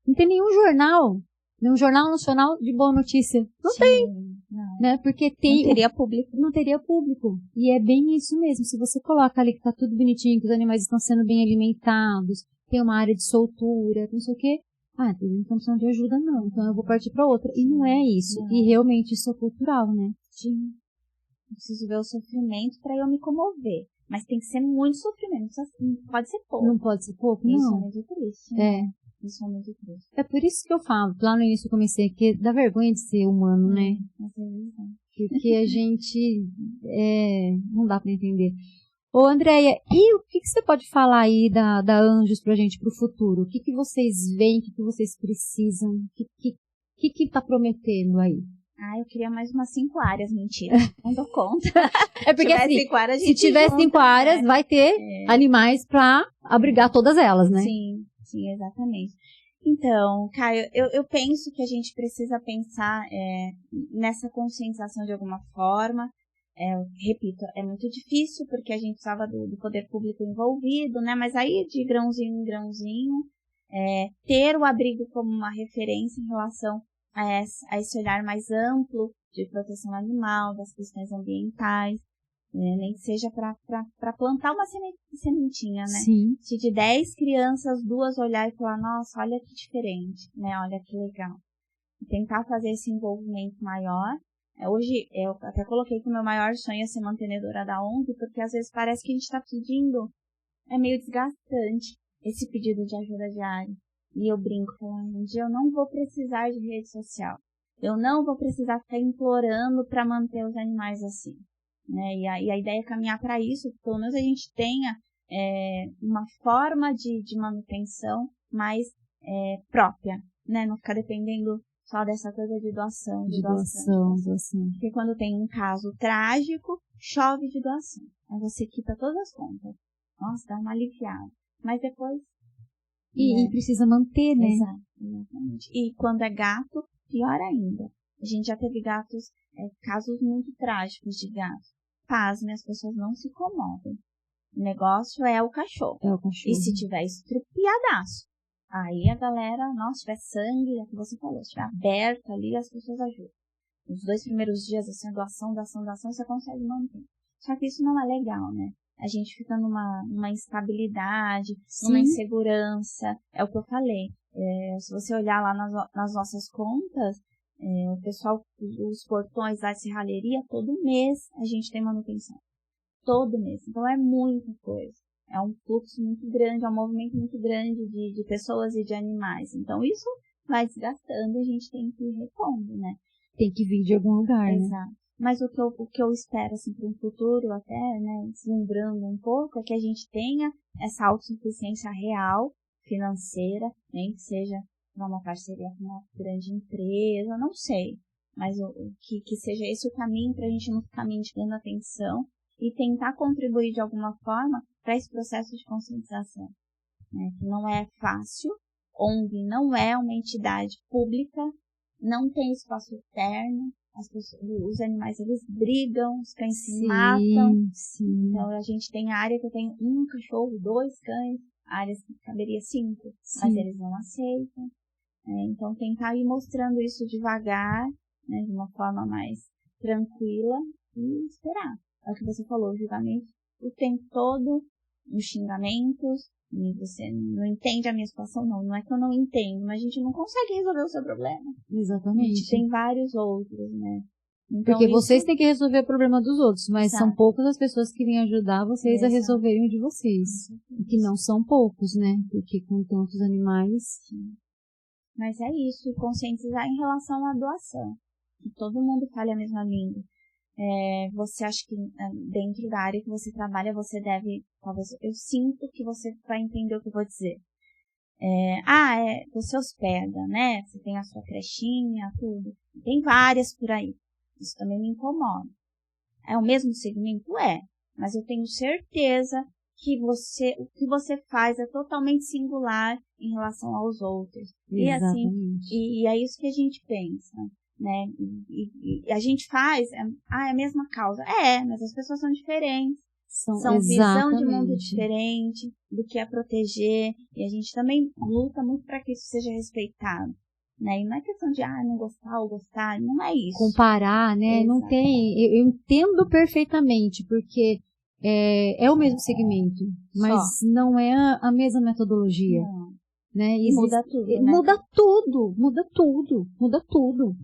Não tem nenhum jornal nacional de boa notícia. Não tem. Não. Né? Porque não teria público. Não teria público. E é bem isso mesmo. Se você coloca ali que tá tudo bonitinho, que os animais estão sendo bem alimentados, tem uma área de soltura, não sei o quê. Não estão precisando de ajuda, não. Então eu vou partir para outra. E não é isso. Não. E realmente isso é cultural, né? Sim. Eu preciso ver o sofrimento para eu me comover. Mas tem que ser muito sofrimento. Não pode ser pouco. Não pode ser pouco, não. Isso é muito triste. Né? Isso é muito triste. É por isso que eu falo, lá no início eu comecei, que dá vergonha de ser humano, né? Porque a gente, não dá pra entender. Ô, Andréia, e o que você pode falar aí da Anjos pra gente pro futuro? O que vocês veem, o que vocês precisam, o que tá prometendo aí? Eu queria mais umas 5 áreas, mentira. Não dou conta. É porque assim, se tiver 5 áreas, vai ter animais pra abrigar todas elas, né? Sim, exatamente. Então, Caio, eu penso que a gente precisa pensar nessa conscientização de alguma forma. Repito, é muito difícil porque a gente precisava do poder público envolvido, né? Mas aí, de grãozinho em grãozinho, ter o abrigo como uma referência em relação a esse olhar mais amplo de proteção animal, das questões ambientais, nem que seja para plantar uma sementinha, né? Sim. Se de 10 crianças, 2 olhar e falar, nossa, olha que diferente, né? Olha que legal. E tentar fazer esse envolvimento maior. Hoje, eu até coloquei que o meu maior sonho é ser mantenedora da ONG, porque às vezes parece que a gente está pedindo, é meio desgastante esse pedido de ajuda diária. E eu brinco, falando, um dia eu não vou precisar de rede social. Eu não vou precisar ficar implorando para manter os animais assim. Né? E a ideia é caminhar para isso, que pelo menos a gente tenha uma forma de manutenção mais própria, né? Não ficar dependendo só dessa coisa de doação, de doação. Porque quando tem um caso trágico, chove de doação. Aí você quita todas as contas. Nossa, dá uma aliviada. Mas depois... E precisa manter, né? Exato, exatamente. E quando é gato, pior ainda. A gente já teve casos muito trágicos de gatos. Pasme, as pessoas não se comovem. O negócio é o cachorro. E se tiver estrupiadaço, aí a galera, nossa, se tiver sangue, é o que você falou, se tiver aberto ali, as pessoas ajudam. Os 2 primeiros dias, assim, doação, você consegue manter. Só que isso não é legal, né? A gente fica numa instabilidade, numa insegurança. É o que eu falei. Se você olhar lá nas nossas contas, o pessoal, os portões da serralheria, todo mês a gente tem manutenção. Todo mês. Então é muita coisa. É um fluxo muito grande, é um movimento muito grande de pessoas e de animais. Então isso vai desgastando e a gente tem que ir repondo, né? Tem que vir de algum lugar, Exato. Né? Mas o que eu espero, assim, para um futuro até, né, deslumbrando um pouco, é que a gente tenha essa autossuficiência real, financeira, nem que seja uma parceria com uma grande empresa, não sei. Mas que seja esse o caminho para a gente não ficar mendigando atenção e tentar contribuir de alguma forma para esse processo de conscientização, né, que não é fácil. ONG não é uma entidade pública, não tem espaço externo, os animais eles brigam, os cães se matam. Sim. Então a gente tem área que eu tenho 1 cachorro, 2 cães, áreas que caberia 5, mas eles não aceitam. Então tentar ir mostrando isso devagar, né, de uma forma mais tranquila e esperar. É o que você falou, o julgamento o tempo todo, os xingamentos, e você não entende a minha situação, não é que eu não entendo, mas a gente não consegue resolver o seu problema. Exatamente. A gente tem vários outros, né? Então, porque vocês têm que resolver o problema dos outros, mas são poucas as pessoas que vêm ajudar vocês a resolverem o de vocês. E que não são poucos, né? Porque com tantos animais... Sim. Mas é isso, conscientizar em relação à doação. Que todo mundo fale a mesma língua. Você acha que dentro da área que você trabalha, você deve, talvez, eu sinto que você vai entender o que eu vou dizer. Você hospeda, né? Você tem a sua crechinha, tudo. Tem várias por aí. Isso também me incomoda. É o mesmo segmento? Mas eu tenho certeza que o que você faz é totalmente singular em relação aos outros. Exatamente. E é isso que a gente pensa. Né? E a gente faz, é a mesma causa. Mas as pessoas são diferentes. São visão de mundo diferente do que é proteger. E a gente também luta muito para que isso seja respeitado. Né? E não é questão de não gostar ou gostar, não é isso. Comparar, né? Não tem. Eu entendo perfeitamente, porque é o mesmo segmento, mas não é a mesma metodologia. Não. Né? Muda tudo. Né? Muda tudo.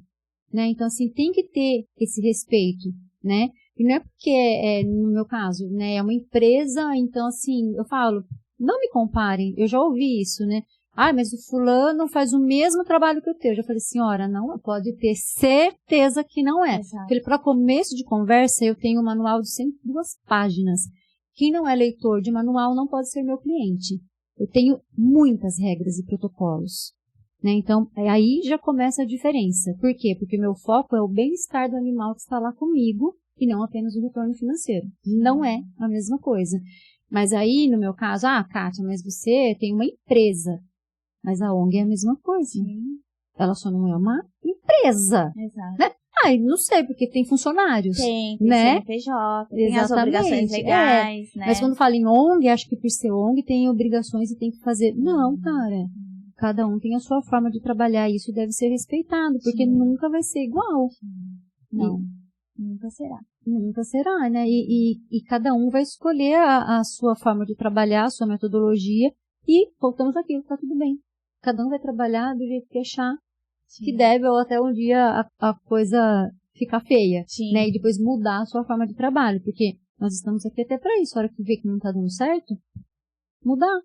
Né? Então, assim, tem que ter esse respeito, né? E não é porque, no meu caso, né, é uma empresa, então, assim, eu falo, não me comparem, eu já ouvi isso, né? Mas o fulano faz o mesmo trabalho que o teu. Eu já falei, senhora, não, pode ter certeza que não é. Porque para começo de conversa, eu tenho um manual de 102 páginas. Quem não é leitor de manual não pode ser meu cliente. Eu tenho muitas regras e protocolos. Né? Então, aí já começa a diferença. Por quê? Porque meu foco é o bem-estar do animal que está lá comigo e não apenas o retorno financeiro. Não é a mesma coisa. Mas aí, no meu caso, Kátia, mas você tem uma empresa. Mas a ONG é a mesma coisa. Sim. Ela só não é uma empresa. Exato. Né? Não sei, porque tem funcionários. Tem né? CNPJ, tem as obrigações legais, né? Mas quando fala em ONG, acho que por ser ONG tem obrigações e tem que fazer. Não, cara. Cada um tem a sua forma de trabalhar e isso deve ser respeitado, porque nunca vai ser igual. Não, nunca será. Nunca será, né? E cada um vai escolher a sua forma de trabalhar, a sua metodologia e voltamos àquilo, tá tudo bem. Cada um vai trabalhar do jeito que achar que deve ou até um dia a coisa ficar feia, né? E depois mudar a sua forma de trabalho, porque nós estamos aqui até para isso. A hora que vê que não tá dando certo, mudar.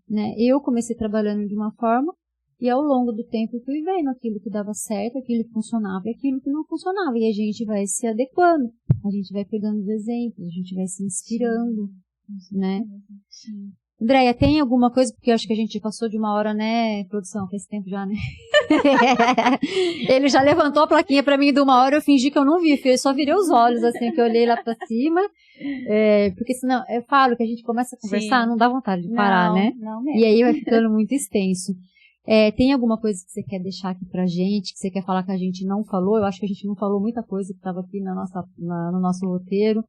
Né? Eu comecei trabalhando de uma forma e ao longo do tempo fui vendo aquilo que dava certo, aquilo que funcionava e aquilo que não funcionava. E a gente vai se adequando, a gente vai pegando os exemplos, a gente vai se inspirando, né? Andréia, tem alguma coisa, porque eu acho que a gente passou de 1 hora, né, produção, faz tempo já, né? Ele já levantou a plaquinha pra mim de 1 hora, eu fingi que eu não vi, eu só virei os olhos, assim, que eu olhei lá pra cima, porque senão, eu falo que a gente começa a conversar, não dá vontade de parar, né? Não mesmo. E aí vai ficando muito extenso. Tem alguma coisa que você quer deixar aqui pra gente, que você quer falar que a gente não falou? Eu acho que a gente não falou muita coisa que estava aqui no nosso roteiro,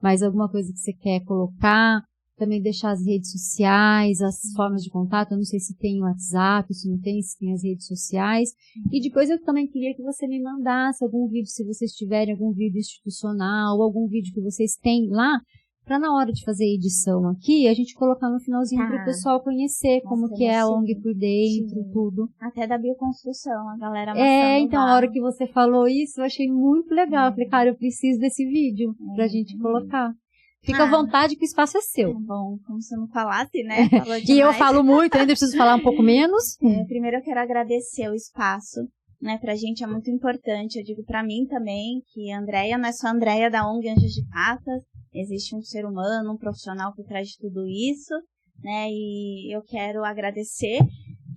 mas alguma coisa que você quer colocar? Também deixar as redes sociais, as formas de contato. Eu não sei se tem o WhatsApp, se não tem, se tem as redes sociais. E depois eu também queria que você me mandasse algum vídeo, se vocês tiverem algum vídeo institucional, algum vídeo que vocês têm lá, para na hora de fazer a edição aqui, a gente colocar no finalzinho para o pessoal conhecer como que é a ONG por dentro, tudo. Até da bioconstrução, a galera então a hora que você falou isso, eu achei muito legal. Eu falei, cara, eu preciso desse vídeo pra gente colocar. Fica à vontade que o espaço é seu. Tá bom, como se eu não falasse, né? E eu falo muito, ainda preciso falar um pouco menos. Primeiro eu quero agradecer o espaço, né? Pra gente é muito importante, eu digo pra mim também, que a Andréia não é só a Andréia da ONG Anjos de Patas, existe um ser humano, um profissional por trás de tudo isso, né? E eu quero agradecer.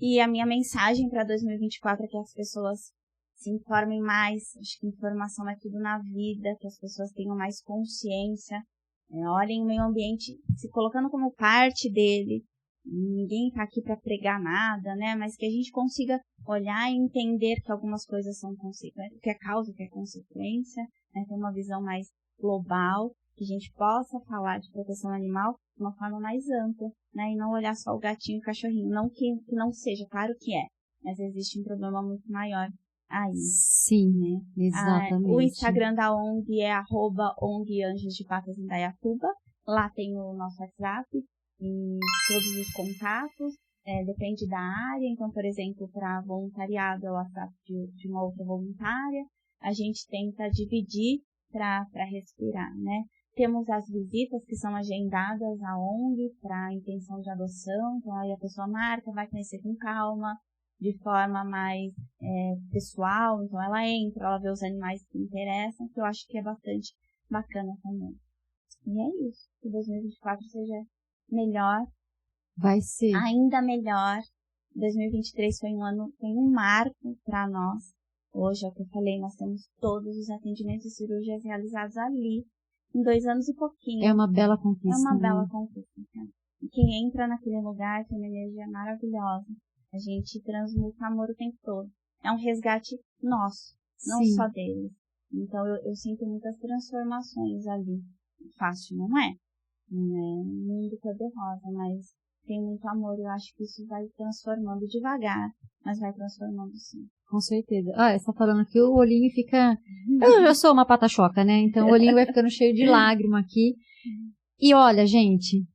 E a minha mensagem para 2024 é que as pessoas se informem mais. Acho que informação é tudo na vida, que as pessoas tenham mais consciência. Olhem o meio ambiente se colocando como parte dele. Ninguém está aqui para pregar nada, né? Mas que a gente consiga olhar e entender que algumas coisas são consequências, o que é causa, o que é consequência, né? Ter uma visão mais global, que a gente possa falar de proteção animal de uma forma mais ampla, né? E não olhar só o gatinho e o cachorrinho. Não que não seja, claro que é, mas existe um problema muito maior aí. Sim, né? Exatamente. O Instagram da ONG é @ONG Anjos de Patas em Indaiatuba. Lá tem o nosso WhatsApp e todos os contatos. Depende da área. Então, por exemplo, para voluntariado é o WhatsApp de uma outra voluntária. A gente tenta dividir para respirar, né? Temos as visitas que são agendadas à ONG para intenção de adoção. Então, aí a pessoa marca, vai conhecer com calma, de forma mais pessoal. Então, ela entra, ela vê os animais que interessam, que eu acho que é bastante bacana também. E é isso. Que 2024 seja melhor. Vai ser. Ainda melhor. 2023 foi um marco para nós. Hoje, é o que eu falei, nós temos todos os atendimentos e cirurgias realizados ali, em 2 anos e pouquinho. É uma bela conquista. É uma bela né? conquista, cara. E quem entra naquele lugar tem uma energia maravilhosa. A gente transmuta amor o tempo todo. É um resgate nosso, não só deles. Então, eu sinto muitas transformações ali. Fácil não é. Não é um mundo cor-de-rosa, mas tem muito amor. Eu acho que isso vai transformando devagar, mas vai transformando sim. Com certeza. Você tá falando aqui, o olhinho fica... Eu já sou uma pata-choca, né? Então o olhinho vai ficando cheio de lágrima aqui. E olha, gente,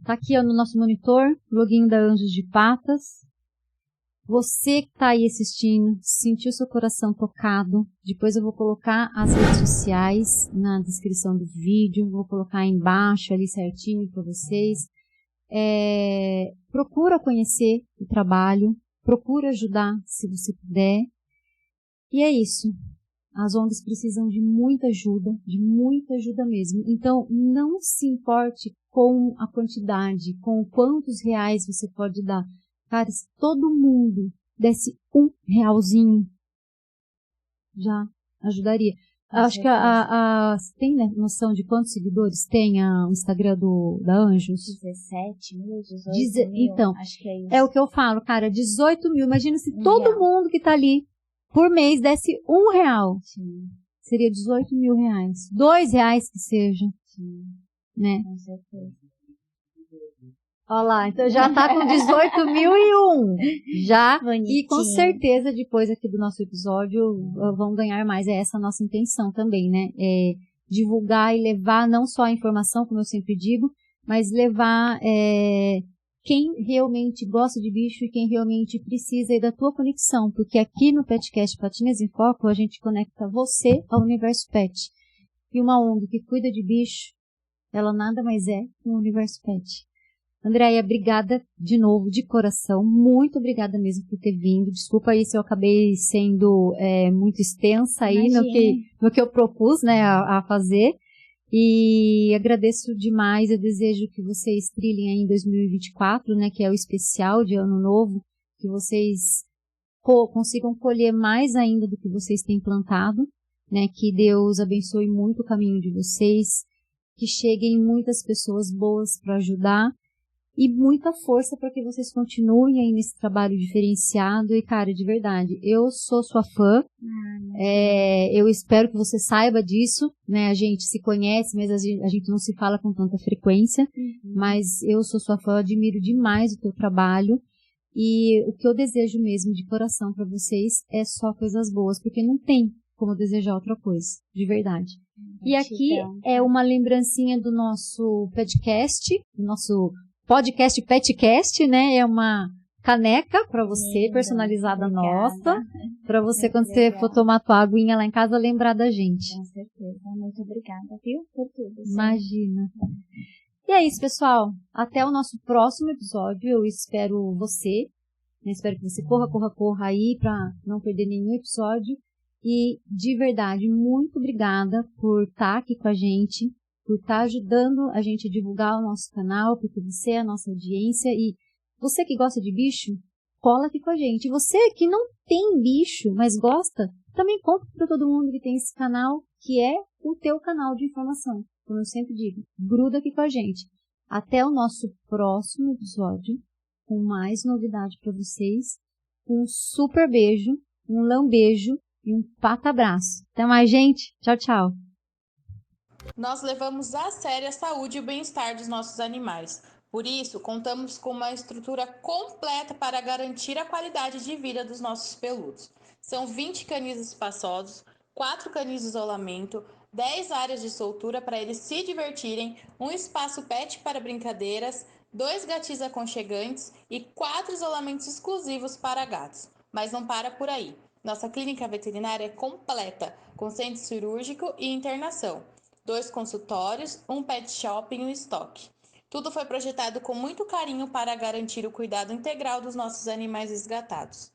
tá aqui no nosso monitor, loginho da Anjos de Patas. Você que tá aí assistindo, sentiu seu coração tocado, depois eu vou colocar as redes sociais na descrição do vídeo, vou colocar aí embaixo ali certinho para vocês. Procura conhecer o trabalho, procura ajudar se você puder. E é isso. As ONGs precisam de muita ajuda mesmo. Então, não se importe com a quantidade, com quantos reais você pode dar. Cara, se todo mundo desse R$1, já ajudaria. Acho que você tem noção de quantos seguidores tem o Instagram da Anjos? 17 mil, 18 mil. Então, acho que é isso. É o que eu falo, cara, 18 mil. Imagina se todo mundo que tá ali por mês desse R$1. Sim. Seria 18 mil reais. R$2 que seja. Sim. Né? Com certeza. Olha lá, então já tá com 18.001. Já. Bonitinho. E com certeza, depois aqui do nosso episódio, vão ganhar mais. É essa a nossa intenção também, né? Divulgar e levar não só a informação, como eu sempre digo, mas levar quem realmente gosta de bicho e quem realmente precisa aí da tua conexão. Porque aqui no Petcast Patinhas em Foco, a gente conecta você ao universo pet. E uma ONG que cuida de bicho, ela nada mais é que um universo pet. Andréia, obrigada de novo, de coração. Muito obrigada mesmo por ter vindo. Desculpa aí se eu acabei sendo muito extensa aí no que eu propus, né, a fazer. E agradeço demais. Eu desejo que vocês trilhem aí em 2024, né, que é o especial de Ano Novo, que vocês consigam colher mais ainda do que vocês têm plantado, né? Que Deus abençoe muito o caminho de vocês, que cheguem muitas pessoas boas para ajudar e muita força para que vocês continuem aí nesse trabalho diferenciado. E, cara, de verdade, eu sou sua fã, eu espero que você saiba disso, né? A gente se conhece, mas a gente não se fala com tanta frequência, mas eu sou sua fã, admiro demais o teu trabalho. E o que eu desejo mesmo de coração para vocês é só coisas boas, porque não tem como desejar outra coisa, de verdade. E aqui é uma lembrancinha do nosso podcast, nosso podcast Petcast, né? É uma caneca para você, personalizada nossa, para você, quando você for tomar tua aguinha lá em casa, lembrar da gente. Com certeza. Muito obrigada, viu? Por tudo. Sim. Imagina. E é isso, pessoal. Até o nosso próximo episódio. Eu espero você. Né? Espero que você corra aí para não perder nenhum episódio. E, de verdade, muito obrigada por estar aqui com a gente, por estar ajudando a gente a divulgar o nosso canal, porque você é a nossa audiência. E você que gosta de bicho, cola aqui com a gente. E você que não tem bicho, mas gosta, também conta para todo mundo que tem esse canal, que é o teu canal de informação. Como eu sempre digo, gruda aqui com a gente. Até o nosso próximo episódio, com mais novidade para vocês. Um super beijo, um lambejo e um pata-abraço. Até mais, gente. Tchau, tchau. Nós levamos a sério a saúde e o bem-estar dos nossos animais. Por isso, contamos com uma estrutura completa para garantir a qualidade de vida dos nossos peludos. São 20 canis espaçosos, 4 canis de isolamento, 10 áreas de soltura para eles se divertirem, um espaço pet para brincadeiras, 2 gatis aconchegantes e 4 isolamentos exclusivos para gatos. Mas não para por aí. Nossa clínica veterinária é completa, com centro cirúrgico e internação, 2 consultórios, um pet shop e um estoque. Tudo foi projetado com muito carinho para garantir o cuidado integral dos nossos animais resgatados.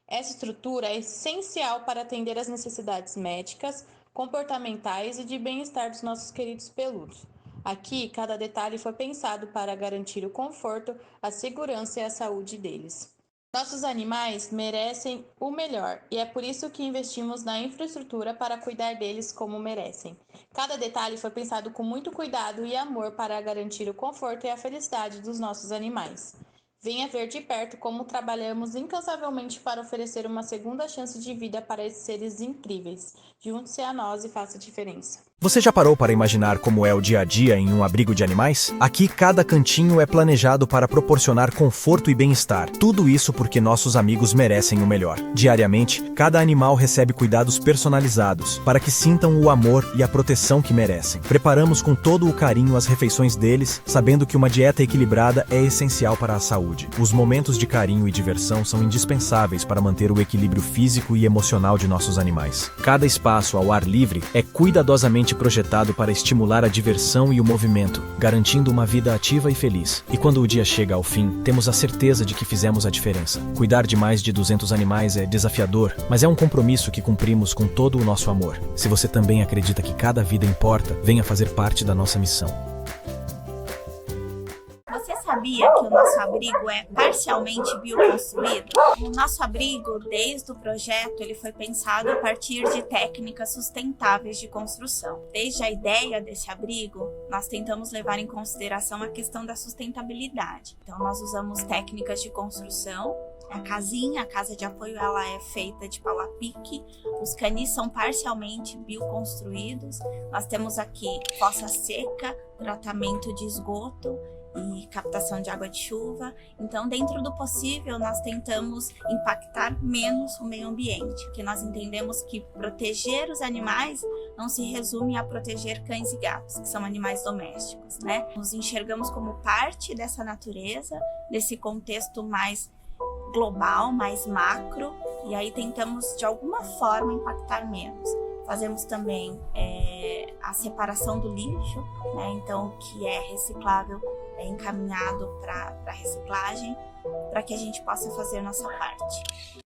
Essa estrutura é essencial para atender às necessidades médicas, comportamentais e de bem-estar dos nossos queridos peludos. Aqui, cada detalhe foi pensado para garantir o conforto, a segurança e a saúde deles. Nossos animais merecem o melhor e é por isso que investimos na infraestrutura para cuidar deles como merecem. Cada detalhe foi pensado com muito cuidado e amor para garantir o conforto e a felicidade dos nossos animais. Venha ver de perto como trabalhamos incansavelmente para oferecer uma segunda chance de vida para esses seres incríveis. Junte-se a nós e faça a diferença. Você já parou para imaginar como é o dia a dia em um abrigo de animais? Aqui, cada cantinho é planejado para proporcionar conforto e bem-estar. Tudo isso porque nossos amigos merecem o melhor. Diariamente, cada animal recebe cuidados personalizados para que sintam o amor e a proteção que merecem. Preparamos com todo o carinho as refeições deles, sabendo que uma dieta equilibrada é essencial para a saúde. Os momentos de carinho e diversão são indispensáveis para manter o equilíbrio físico e emocional de nossos animais. Cada espaço ao ar livre é cuidadosamente projetado para estimular a diversão e o movimento, garantindo uma vida ativa e feliz. E quando o dia chega ao fim, temos a certeza de que fizemos a diferença. Cuidar de mais de 200 animais é desafiador, mas é um compromisso que cumprimos com todo o nosso amor. Se você também acredita que cada vida importa, venha fazer parte da nossa missão. Você sabia que o nosso abrigo é parcialmente bioconstruído? O nosso abrigo, desde o projeto, ele foi pensado a partir de técnicas sustentáveis de construção. Desde a ideia desse abrigo, nós tentamos levar em consideração a questão da sustentabilidade. Então, nós usamos técnicas de construção. A casinha, a casa de apoio, ela é feita de pau a pique. Os canis são parcialmente bioconstruídos. Nós temos aqui fossa seca, tratamento de esgoto e captação de água de chuva. Então, dentro do possível, nós tentamos impactar menos o meio ambiente, porque nós entendemos que proteger os animais não se resume a proteger cães e gatos, que são animais domésticos, né? Nos enxergamos como parte dessa natureza, desse contexto mais global, mais macro, e aí tentamos de alguma forma impactar menos. Fazemos também a separação do lixo, né? Então o que é reciclável é encaminhado para reciclagem, para que a gente possa fazer nossa parte.